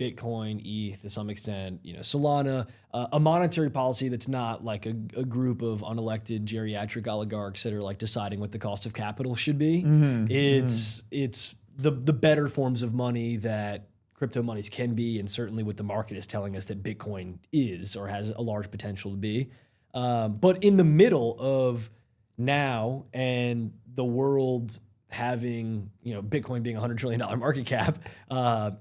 Bitcoin, ETH to some extent, Solana, a monetary policy that's not like a group of unelected geriatric oligarchs that are like deciding what the cost of capital should be. It's the better forms of money that crypto monies can be, and certainly what the market is telling us that Bitcoin is or has a large potential to be. But in the middle of now and the world having, Bitcoin being $100 trillion market cap,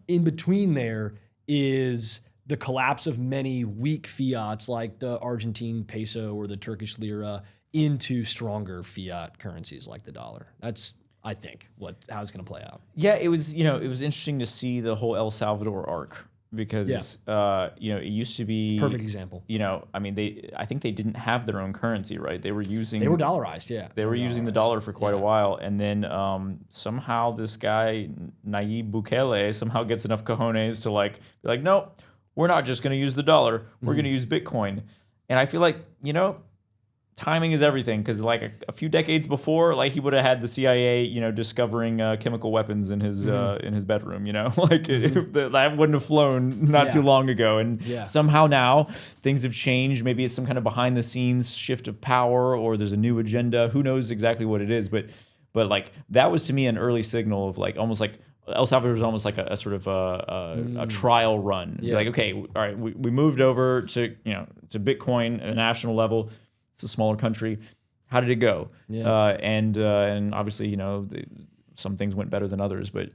in between there is the collapse of many weak fiats like the Argentine peso or the Turkish lira into stronger fiat currencies like the dollar. That's, I think, how it's going to play out. Yeah, it was interesting to see the whole El Salvador arc. Because it used to be perfect example. I think they didn't have their own currency, right? They were dollarized, yeah. They were using the dollar for quite a while, and then somehow this guy Nayib Bukele somehow gets enough cojones to be like, no, we're not just going to use the dollar. We're going to use Bitcoin. And I feel like timing is everything, because like a few decades before, like he would have had the CIA, discovering chemical weapons in his bedroom, that wouldn't have flown not too long ago. And somehow now things have changed. Maybe it's some kind of behind the scenes shift of power, or there's a new agenda. Who knows exactly what it is? But like that was to me an early signal of like almost like El Salvador was almost like a sort of a trial run. Like, okay, all right, we moved over to Bitcoin at a national level. It's a smaller country. How did it go? And obviously, some things went better than others, but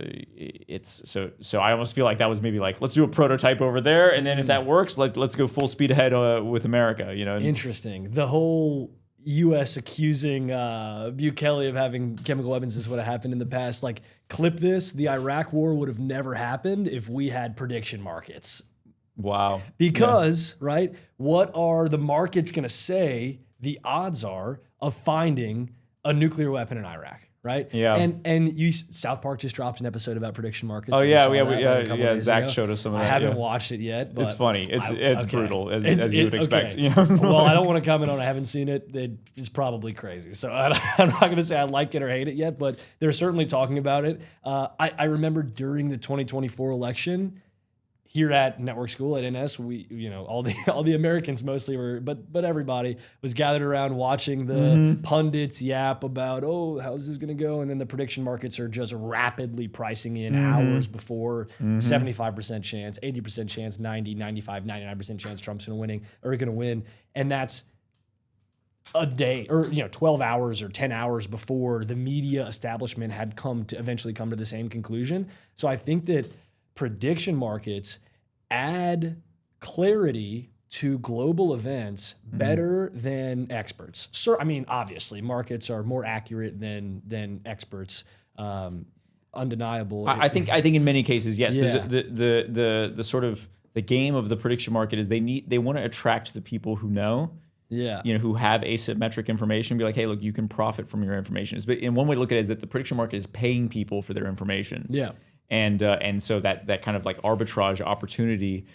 it's so I almost feel like that was maybe like, let's do a prototype over there, and then if that works, let's go full speed ahead with America. Interesting. The whole U.S. accusing Bukele of having chemical weapons is what happened in the past. Like, clip this: the Iraq War would have never happened if we had prediction markets. Wow. Because, right, what are the markets going to say the odds are of finding a nuclear weapon in Iraq, right? Yeah. And South Park just dropped an episode about prediction markets. Oh, yeah. Zach showed us some of that. I haven't watched it yet. But it's funny. It's brutal, as you would expect. Okay. Well, I don't want to comment on it. I haven't seen it. It's probably crazy. So I'm not going to say I like it or hate it yet, but they're certainly talking about it. I remember during the 2024 election, here at Network School at NS, we, all the Americans mostly were, but everybody was gathered around watching the pundits yap about, how's this going to go? And then the prediction markets are just rapidly pricing in hours before 75% chance, 80% chance, 90, 95, 99% chance Trump's going to win. And that's a day or 12 hours or 10 hours before the media establishment had eventually come to the same conclusion. So I think that prediction markets add clarity to global events better than experts. So, I mean, obviously, markets are more accurate than experts. Undeniable. I think in many cases, yes. Yeah. The sort of the game of the prediction market is they want to attract the people who know. Yeah. Who have asymmetric information, be like, hey, look, you can profit from your information. But in one way to look at it is that the prediction market is paying people for their information. Yeah. And so that kind of like arbitrage opportunity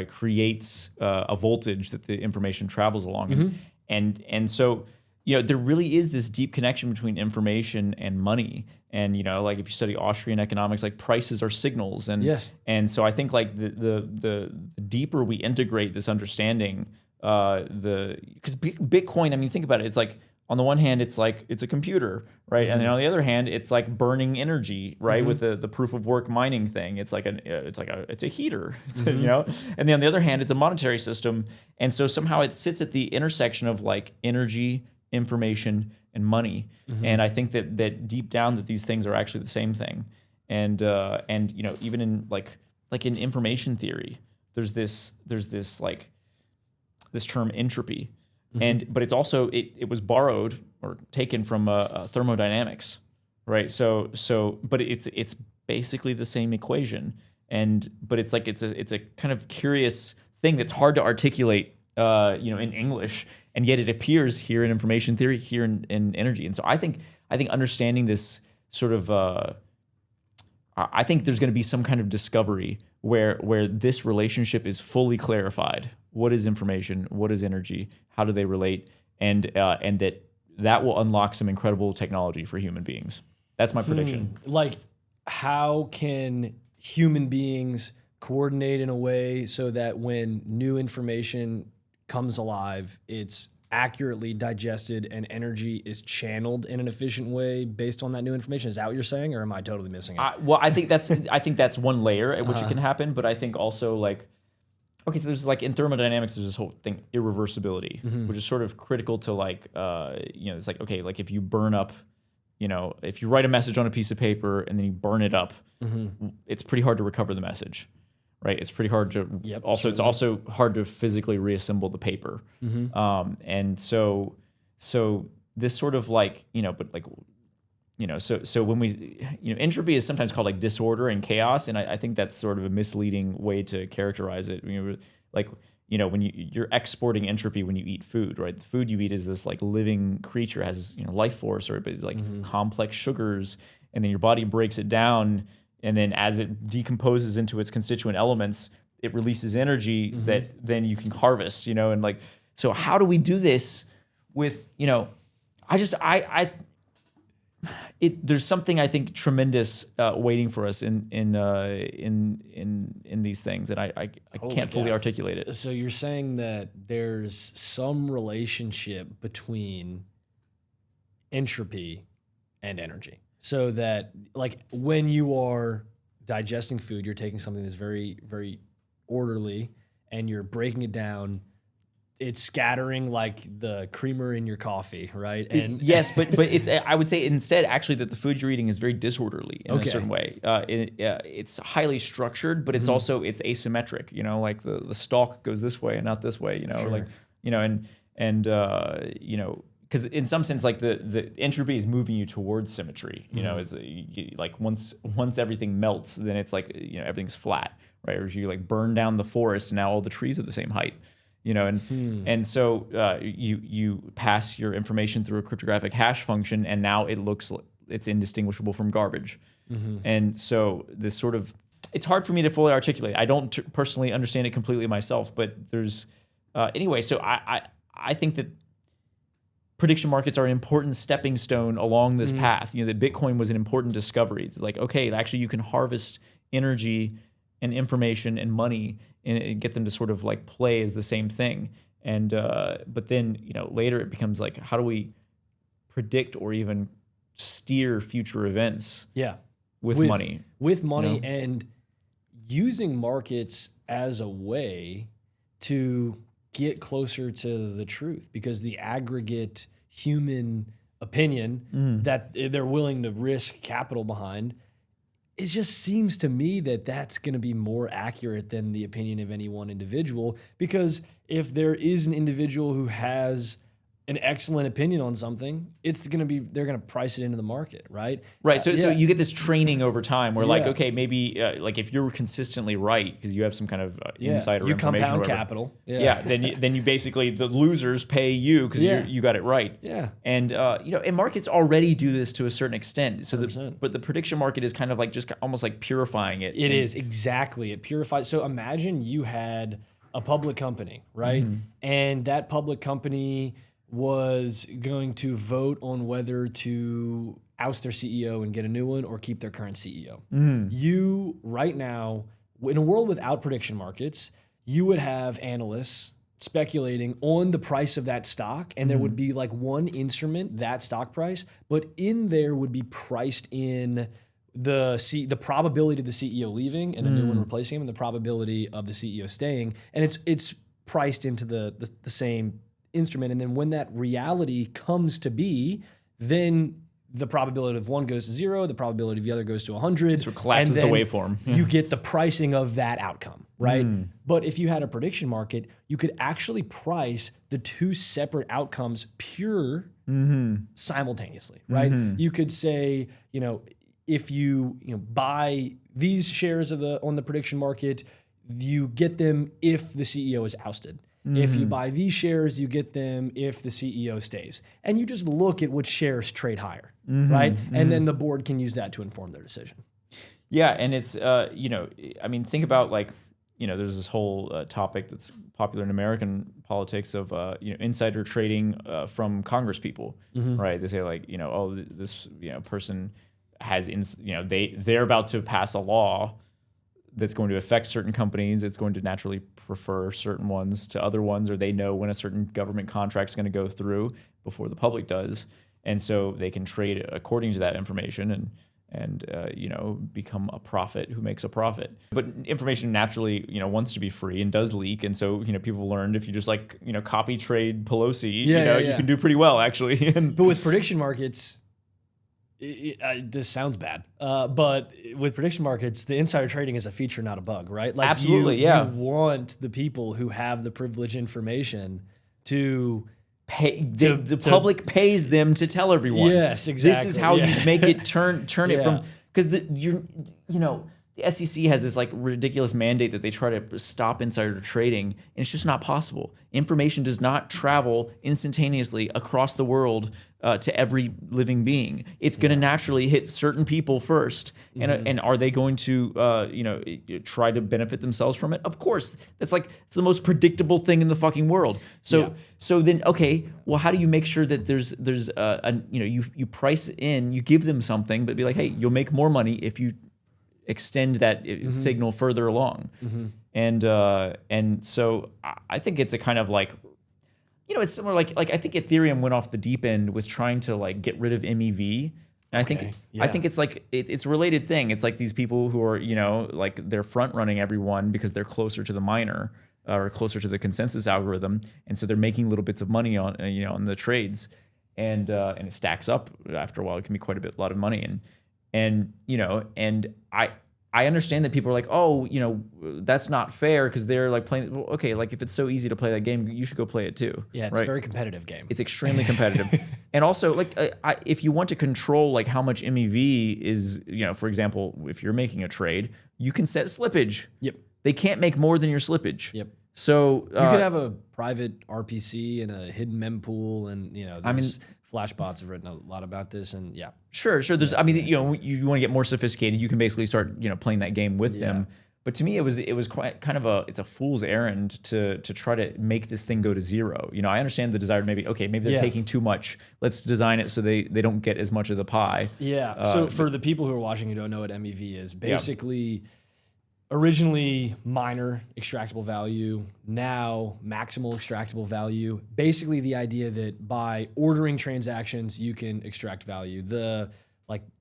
creates a voltage that the information travels along. And so, there really is this deep connection between information and money. And, like if you study Austrian economics, like prices are signals. And so I think like the deeper we integrate this understanding, because Bitcoin, I mean, think about it. It's like, on the one hand, it's like it's a computer, right? And then on the other hand, it's like burning energy, right? With the proof of work mining thing, it's a heater, and then on the other hand, it's a monetary system, and so somehow it sits at the intersection of like energy, information, and money. And I think that deep down that these things are actually the same thing, and even in like in information theory, there's this like this term entropy, but it's also it was borrowed or taken from thermodynamics, right? But it's basically the same equation, but it's like it's a kind of curious thing that's hard to articulate, in English, and yet it appears here in information theory, here in energy. And so I think understanding this sort of, I think there's going to be some kind of discovery where this relationship is fully clarified. What is information? What is energy? How do they relate? And that will unlock some incredible technology for human beings. That's my prediction. Like, how can human beings coordinate in a way so that when new information comes alive, it's accurately digested and energy is channeled in an efficient way based on that new information? Is that what you're saying, or am I totally missing it? Well, I think that's one layer at which it can happen, but I think also like, okay, so there's like in thermodynamics, there's this whole thing, irreversibility, which is sort of critical to like, it's like, okay, like if you burn up, if you write a message on a piece of paper and then you burn it up, it's pretty hard to recover the message, right? It's pretty hard to, it's also hard to physically reassemble the paper. And so this sort of like, so when we, entropy is sometimes called like disorder and chaos. And I think that's sort of a misleading way to characterize it. When you're exporting entropy when you eat food, right? The food you eat is this like living creature, has life force, or it's like complex sugars, and then your body breaks it down, and then as it decomposes into its constituent elements, it releases energy that then you can harvest, and like, so how do we do this with, there's something I think tremendous waiting for us in these things, and I can't fully articulate it. So you're saying that there's some relationship between entropy and energy, so that like when you are digesting food, you're taking something that's very, very orderly and you're breaking it down. It's scattering like the creamer in your coffee, right? And yes, but it's, I would say instead actually that the food you're eating is very disorderly in a certain way. It's highly structured, but it's also, it's asymmetric. Like the stalk goes this way and not this way. Because in some sense, like the entropy is moving you towards symmetry. Is like once everything melts, then it's like everything's flat, right? Or you like burn down the forest, and now all the trees are the same height. And so you pass your information through a cryptographic hash function, and now it's indistinguishable from garbage. And so this sort of, it's hard for me to fully articulate. I don't personally understand it completely myself, but there's anyway. So I think that prediction markets are an important stepping stone along this path. That Bitcoin was an important discovery. It's like, okay, actually you can harvest energy and information and money and get them to sort of like play as the same thing. And but then later it becomes like, how do we predict or even steer future events? With money, and using markets as a way to get closer to the truth, because the aggregate human opinion that they're willing to risk capital behind, it just seems to me that that's going to be more accurate than the opinion of any one individual. Because if there is an individual who has an excellent opinion on something, they're going to price it into the market, right? Right. So you get this training over time where like, okay, maybe like if you're consistently right because you have some kind of insight or you information, compound capital. Then you basically, the losers pay you because you got it right. And and markets already do this to a certain extent. So but the prediction market is kind of like just almost like purifying it. It is exactly, it purifies. So imagine you had a public company, right? And that public company was going to vote on whether to oust their CEO and get a new one or keep their current CEO. You, right now, in a world without prediction markets, you would have analysts speculating on the price of that stock, and there would be like one instrument, that stock price, but in there would be priced in the probability of the CEO leaving and a new one replacing him, and the probability of the CEO staying, and it's priced into the same instrument. And then when that reality comes to be, then the probability of one goes to 0, the probability of the other goes to 100. So it collapses the waveform. You get the pricing of that outcome, right? But if you had a prediction market, you could actually price the two separate outcomes pure simultaneously, right? You could say, if you buy these shares on the prediction market, you get them if the CEO is ousted. If you buy these shares, you get them if the CEO stays. And you just look at which shares trade higher, right? And then the board can use that to inform their decision. Yeah, and it's, think about there's this whole topic that's popular in American politics of, insider trading from Congress people, right? They say this person has, they're about to pass a law that's going to affect certain companies. It's going to naturally prefer certain ones to other ones, or they know when a certain government contract's going to go through before the public does. And so they can trade according to that information and become a prophet who makes a profit. But information naturally, wants to be free and does leak. And so, people learned if you just copy trade Pelosi, you can do pretty well actually. But with prediction markets, this sounds bad, but with prediction markets, the insider trading is a feature, not a bug, right? Like absolutely, you want the people who have the privileged information to pay. The public pays them to tell everyone. Yes, exactly. This is how you make it turn it from, because the SEC has this ridiculous mandate that they try to stop insider trading, and it's just not possible. Information does not travel instantaneously across the world to every living being. It's going to naturally hit certain people first, and are they going to try to benefit themselves from it? Of course, it's the most predictable thing in the fucking world. So then okay, well, how do you make sure that there's you price in, you give them something, but be like, hey, you'll make more money if you extend that signal further along. And so I think it's a kind of it's similar, I think Ethereum went off the deep end with trying to get rid of MEV. And I think it's it's a related thing. It's these people who are, they're front running everyone because they're closer to the miner or closer to the consensus algorithm. And so they're making little bits of money on, on the trades, and it stacks up after a while. It can be quite a lot of money. And I understand that people are oh, that's not fair because they're playing. Well, okay, if it's so easy to play that game, you should go play it too. Yeah, it's a very competitive game. It's extremely competitive. And also, if you want to control how much MEV is, for example, if you're making a trade, you can set slippage. Yep. They can't make more than your slippage. Yep. So you could have a private RPC and a hidden mempool, and Flashbots have written a lot about this, and sure. There's, you want to get more sophisticated, you can basically start, playing that game with them. But to me, it was quite kind of it's a fool's errand to try to make this thing go to zero. I understand the desire to maybe they're taking too much. Let's design it so they don't get as much of the pie. Yeah. So for the people who are watching who don't know what MEV is, basically. Originally minor extractable value, now maximal extractable value. Basically the idea that by ordering transactions, you can extract value. The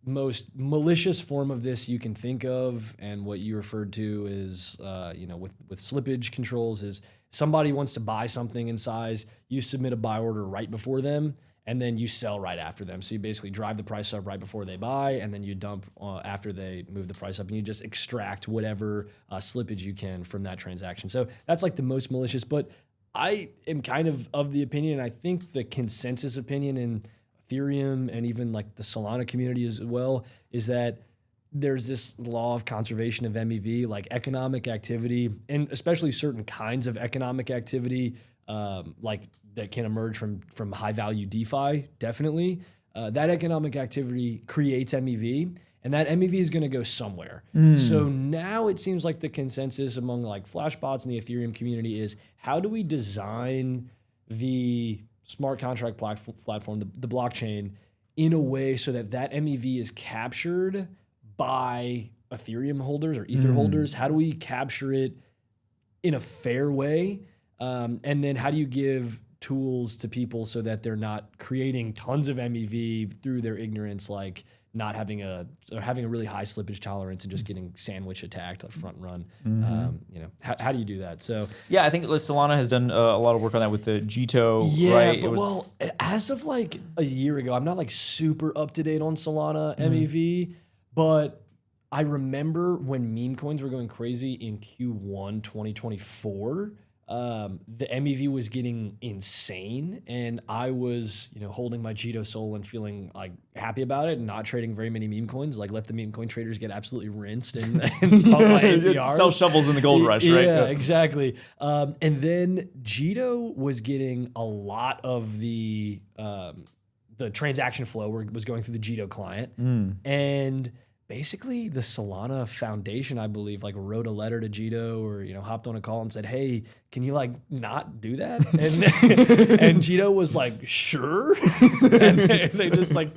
most malicious form of this you can think of, and what you referred to is, with slippage controls, is somebody wants to buy something in size, you submit a buy order right before them, and then you sell right after them. So you basically drive the price up right before they buy, and then you dump after they move the price up, and you just extract whatever slippage you can from that transaction. So that's the most malicious, but I am kind of the opinion, and I think the consensus opinion in Ethereum and even the Solana community as well, is that there's this law of conservation of MEV, economic activity, and especially certain kinds of economic activity, that can emerge from high value DeFi, definitely. That economic activity creates MEV, and that MEV is going to go somewhere. So now it seems like the consensus among Flashbots and the Ethereum community is, how do we design the smart contract platform, the blockchain, in a way so that MEV is captured by Ethereum holders or Ether holders? How do we capture it in a fair way? And then how do you give tools to people so that they're not creating tons of MEV through their ignorance, not having a really high slippage tolerance and just getting sandwich attacked, like front run. How do you do that? So yeah, I think Solana has done a lot of work on that with the Jito. yeah, right? But as of like a year ago, I'm not like super up to date on Solana MEV, but I remember when meme coins were going crazy in Q1 2024. The MEV was getting insane, and I was, holding my Jito soul and feeling like happy about it, and not trading very many meme coins. Like, let the meme coin traders get absolutely rinsed and pump my APRs. Sell shovels in the gold rush, right? Yeah, exactly. And then Jito was getting a lot of the transaction flow was going through the Jito client, and basically the Solana Foundation, I believe, like wrote a letter to Jito or, hopped on a call and said, hey, can you like not do that? And Jito was like, sure. And they just like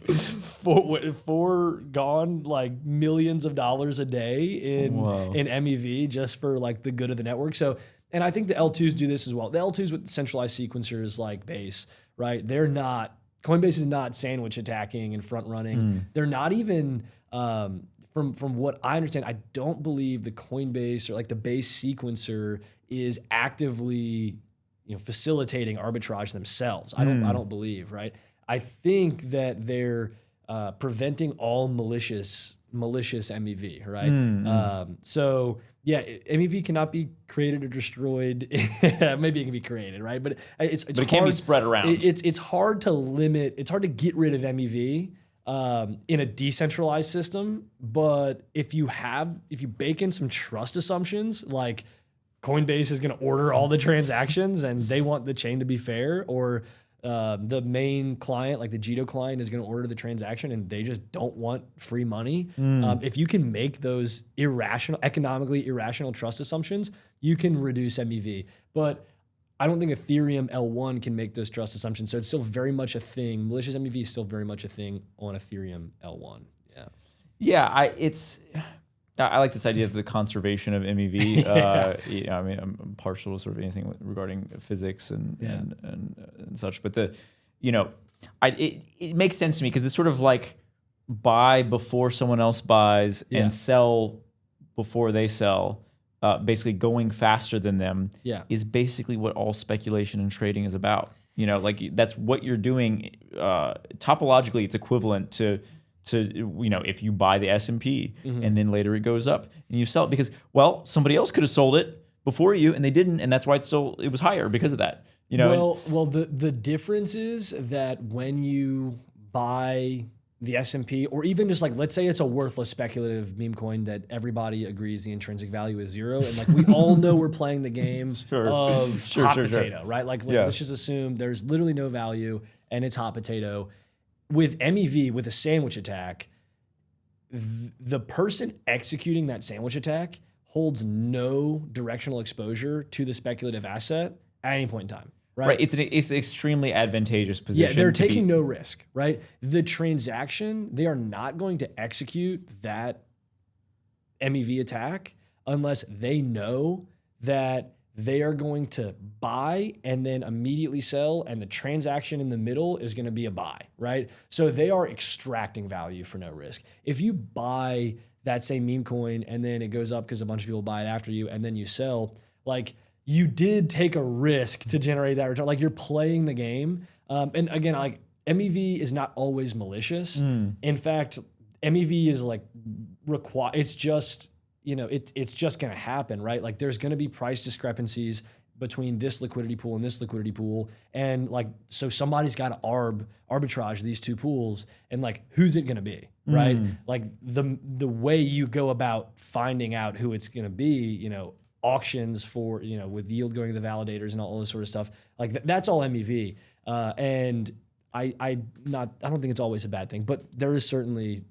foregone like millions of dollars a day in MEV just for like the good of the network. So, and I think the L2s do this as well. The L2s with centralized sequencers like Base, right? Coinbase is not sandwich attacking and front running. They're not even, from what I understand, I don't believe the Coinbase or like the Base sequencer is actively, facilitating arbitrage themselves. I don't believe, right? I think that they're preventing all malicious MEV, right? So yeah, MEV cannot be created or destroyed. Maybe it can be created, right? But it can't be spread around. It's hard to limit. It's hard to get rid of MEV in a decentralized system. But if you bake in some trust assumptions, like Coinbase is going to order all the transactions and they want the chain to be fair, or the main client, like the Jito client, is going to order the transaction and they just don't want free money. If you can make those economically irrational trust assumptions, you can reduce MEV. But I don't think Ethereum L1 can make those trust assumptions. So it's still very much a thing. Malicious MEV is still very much a thing on Ethereum L1. Yeah. Yeah, I like this idea of the conservation of MEV. I'm partial to sort of anything regarding physics and such, but it makes sense to me because it's sort of like buy before someone else buys and sell before they sell. Basically going faster than them is basically what all speculation and trading is about. Like that's what you're doing. Topologically, it's equivalent to if you buy the S&P and then later it goes up and you sell it because, somebody else could have sold it before you and they didn't, and that's why it was higher because of that. The difference is that when you buy the S&P, or even just like, let's say it's a worthless speculative meme coin that everybody agrees the intrinsic value is zero, and like we all know we're playing the game of hot potato, right? Like let's just assume there's literally no value and it's hot potato. With MEV, with a sandwich attack, the person executing that sandwich attack holds no directional exposure to the speculative asset at any point in time. Right. It's an extremely advantageous position. Yeah, they're taking no risk, right? The transaction, they are not going to execute that MEV attack unless they know that they are going to buy and then immediately sell, and the transaction in the middle is going to be a buy, right? So they are extracting value for no risk. If you buy that same meme coin and then it goes up because a bunch of people buy it after you and then you sell, like, you did take a risk to generate that return. Like, you're playing the game. And again, like, MEV is not always malicious. In fact, MEV is like it's just, it's just going to happen, right? Like, there's going to be price discrepancies between this liquidity pool and this liquidity pool. And like, so somebody's got to arbitrage these two pools, and like, who's it going to be, right? Like the way you go about finding out who it's going to be, auctions for, with yield going to the validators and all this sort of stuff. Like that's all MEV. And I don't think it's always a bad thing, but there is certainly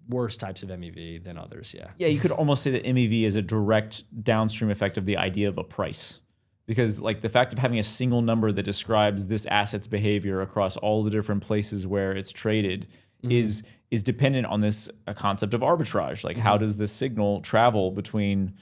worse types of MEV than others. Yeah. Yeah. You could almost say that MEV is a direct downstream effect of the idea of a price, because like the fact of having a single number that describes this asset's behavior across all the different places where it's traded is dependent on this concept of arbitrage. Like, how does this signal travel between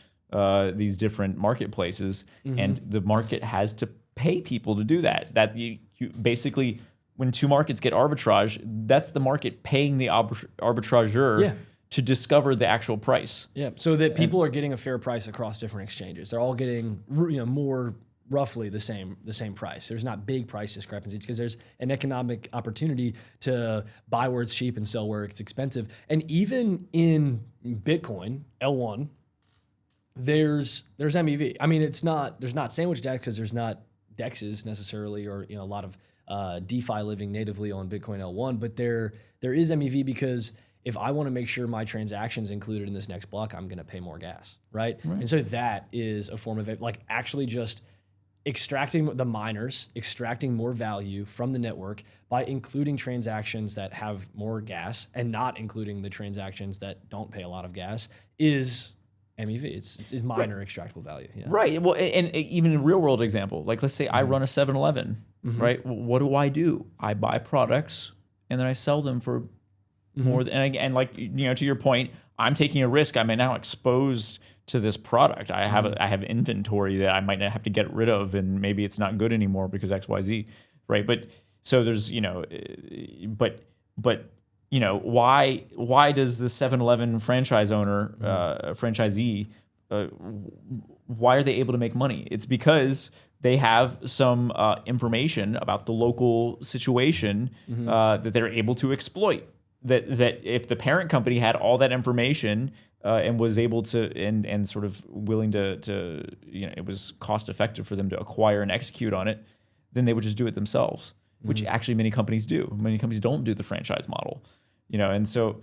these different marketplaces, and the market has to pay people to do that. That you basically when two markets get arbitrage, that's the market paying the arbitrageur to discover the actual price. Yeah, so that people are getting a fair price across different exchanges. They're all getting more roughly the same price. There's not big price discrepancies because there's an economic opportunity to buy where it's cheap and sell where it's expensive. And even in Bitcoin, L1, there's MEV. I mean, there's not sandwich DEX because there's not DEXs necessarily, or a lot of DeFi living natively on Bitcoin L1, but there is MEV because if I want to make sure my transactions included in this next block, I'm going to pay more gas, right? And so that is a form of actually just extracting the miners, extracting more value from the network by including transactions that have more gas and not including the transactions that don't pay a lot of gas is MEV. It's miner extractable value. Yeah. Right. Well, and even a real world example, like let's say I run a 7-Eleven, right? What do? I buy products and then I sell them for more than, and like, to your point, I'm taking a risk. I'm now exposed to this product. I have inventory that I might not have to get rid of, and maybe it's not good anymore because XYZ, right? But so there's, why does the 7-Eleven franchise owner, franchisee, why are they able to make money? It's because they have some information about the local situation that they're able to exploit. That if the parent company had all that information and was able to and sort of willing to it was cost effective for them to acquire and execute on it, then they would just do it themselves, which actually many companies do. Many companies don't do the franchise model, and so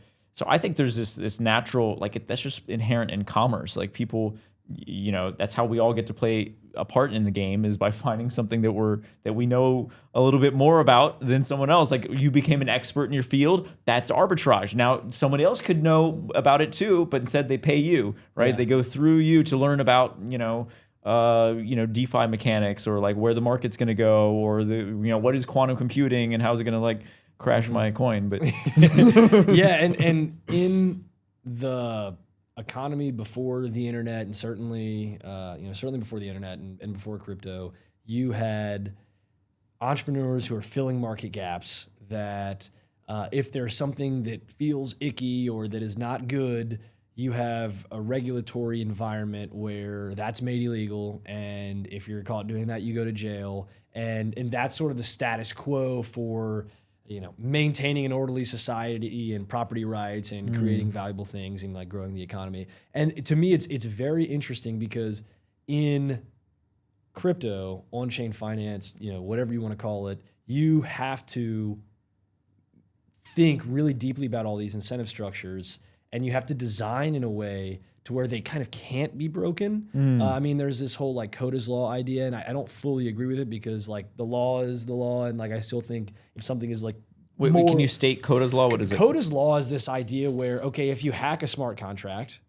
I think there's this natural, that's just inherent in commerce. Like people, that's how we all get to play a part in the game, is by finding something that we know a little bit more about than someone else. Like you became an expert in your field, that's arbitrage. Now someone else could know about it too, but instead they pay you, right? Yeah. They go through you to learn about, DeFi mechanics, or like where the market's going to go, or what is quantum computing and how is it going to crash my coin. But yeah. And in the economy before the internet, and certainly before the internet and before crypto, you had entrepreneurs who are filling market gaps that if there's something that feels icky or that is not good, you have a regulatory environment where that's made illegal, and if you're caught doing that, you go to jail, and that's sort of the status quo for maintaining an orderly society and property rights and creating valuable things and growing the economy. And to me, it's very interesting because in crypto, on-chain finance, whatever you want to call it, you have to think really deeply about all these incentive structures, and you have to design in a way to where they kind of can't be broken. There's this whole Coda's law idea, and I don't fully agree with it because the law is the law, and I still think if something is Wait, can you state Coda's law? What is it? Coda's law is this idea where, if you hack a smart contract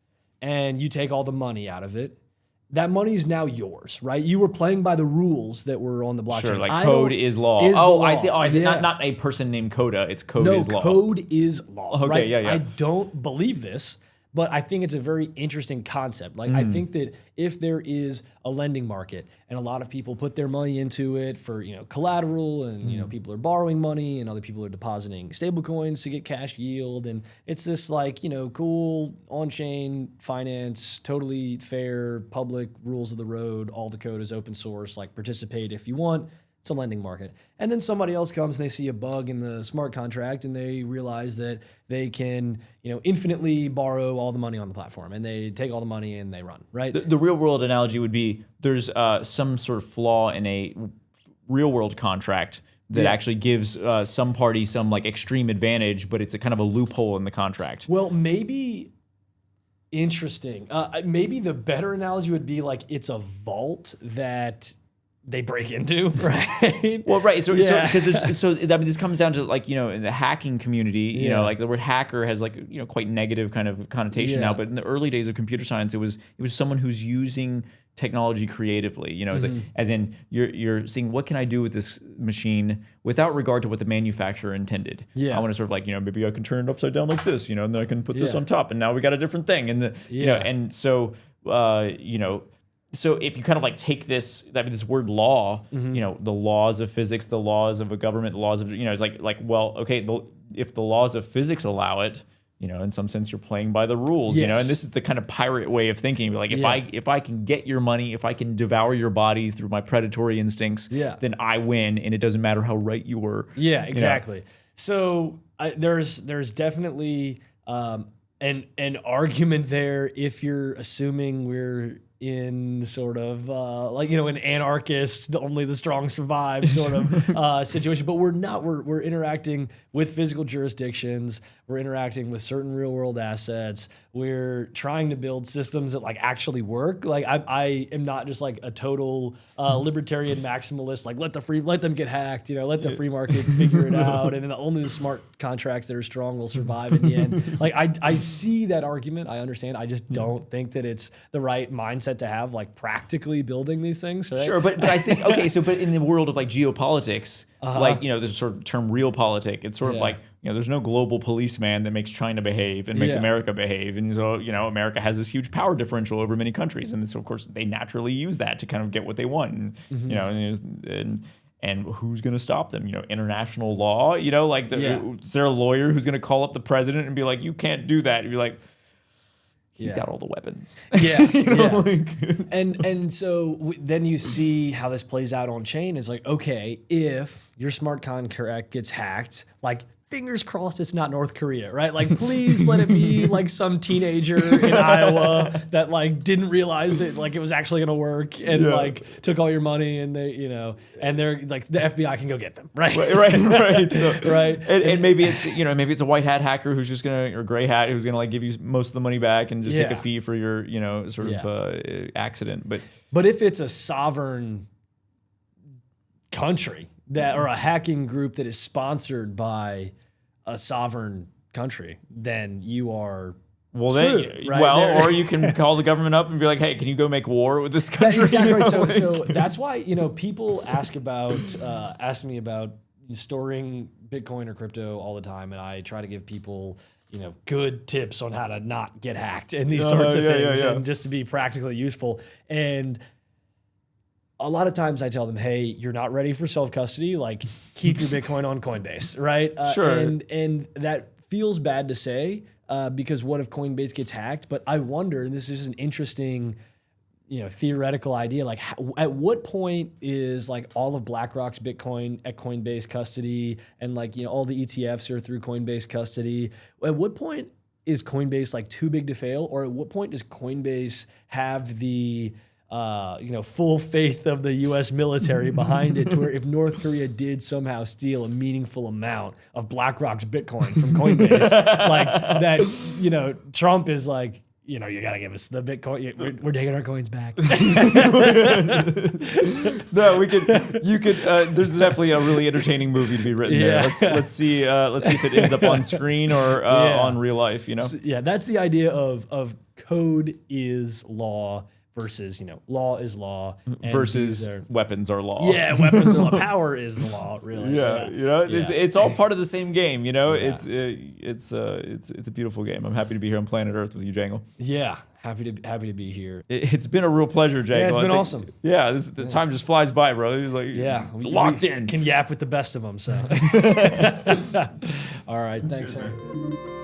and you take all the money out of it, that money is now yours, right? You were playing by the rules that were on the blockchain. Sure, code is law. I see. Oh, is it not a person named Coda? It's code is law. No, code is law. Okay, right? yeah. I don't believe this, but I think it's a very interesting concept. I think that if there is a lending market and a lot of people put their money into it for collateral, and people are borrowing money and other people are depositing stablecoins to get cash yield, and it's this cool on-chain finance, totally fair, public rules of the road. All the code is open source. Participate if you want. It's a lending market. And then somebody else comes and they see a bug in the smart contract and they realize that they can, infinitely borrow all the money on the platform, and they take all the money and they run, right? The real world analogy would be there's some sort of flaw in a real world contract that actually gives some party some extreme advantage, but it's a kind of a loophole in the contract. Well, maybe interesting. Maybe the better analogy would be it's a vault that they break into, right? Well, right. So this comes down to in the hacking community, the word hacker has quite negative kind of connotation now. But in the early days of computer science, it was someone who's using technology creatively. It's as in you're seeing what can I do with this machine without regard to what the manufacturer intended. I want to sort of maybe I can turn it upside down like this, and then I can put this on top, and now we got a different thing. And and so so if you kind of like take this, I mean, this word law, you know, the laws of physics, the laws of a government, the laws of, you know, it's like, well, okay, if the laws of physics allow it, you know, in some sense, you're playing by the rules, you know, and this is the kind of pirate way of thinking. Like, if I can get your money, if I can devour your body through my predatory instincts, then I win, and it doesn't matter how right you were. Yeah, exactly. You know? So there's definitely an argument there if you're assuming we're in sort of like, you know, an anarchist, only the strong survive sort of situation. But we're not. We're interacting with physical jurisdictions. We're interacting with certain real world assets. We're trying to build systems that like actually work. Like I am not just like a total libertarian maximalist. Like let them get hacked. You know, let the free market figure it out, and then only the smart contracts that are strong will survive in the end. Like I see that argument. I understand. I just don't think that it's the right mindset to have, like practically building these things. Right? Sure, but I think but in the world of like geopolitics, like, you know, there's a sort of term realpolitik. It's sort of like, you know, there's no global policeman that makes China behave and makes America behave, and so, you know, America has this huge power differential over many countries, and so of course they naturally use that to kind of get what they want, and you know, and who's going to stop them? You know, international law. You know, like is there a lawyer who's going to call up the president and be like, you can't do that? And be like, he's got all the weapons. You know, like, and so then you see how this plays out on chain is like, okay, if your smart contract gets hacked, like fingers crossed it's not North Korea, right? Like, please let it be like some teenager in Iowa that like didn't realize it, like it was actually gonna work, and like took all your money, and they, you know, and they're like, the FBI can go get them, right? Right. So, and maybe it's, you know, maybe it's a white hat hacker who's just gonna, or gray hat who's gonna like give you most of the money back and just take a fee for your, you know, sort of accident. But if it's a sovereign country that, or a hacking group that is sponsored by a sovereign country, then you are screwed, right? Or you can call the government up and be like, hey, can you go make war with this country? That's exactly right. So that's why, you know, people ask me about storing Bitcoin or crypto all the time, and I try to give people, you know, good tips on how to not get hacked and these sorts of things, and just to be practically useful. And a lot of times I tell them, hey, you're not ready for self-custody, like keep your Bitcoin on Coinbase, right? Sure. And that feels bad to say, because what if Coinbase gets hacked? But I wonder, and this is an interesting, you know, theoretical idea, like at what point is like all of BlackRock's Bitcoin at Coinbase custody, and like, you know, all the ETFs are through Coinbase custody. At what point is Coinbase like too big to fail? Or at what point does Coinbase have the you know, full faith of the U.S. military behind it, to where if North Korea did somehow steal a meaningful amount of BlackRock's Bitcoin from Coinbase, like that, you know, Trump is like, you know, you got to give us the Bitcoin. We're taking our coins back. No, you could. There's definitely a really entertaining movie to be written there. Let's see if it ends up on screen or on real life. You know. So, that's the idea of code is law versus, you know, law is law, and versus weapons are law. Yeah, weapons are law. Power is the law, really. Yeah, you know, it's all part of the same game. You know, it's a beautiful game. I'm happy to be here on planet Earth with you, Jangle. Yeah, happy to be here. It's been a real pleasure, Jangle. Yeah, it's been awesome. Yeah, the time just flies by, bro. It's like locked in. Can yap with the best of them. So, all right, thanks, sir.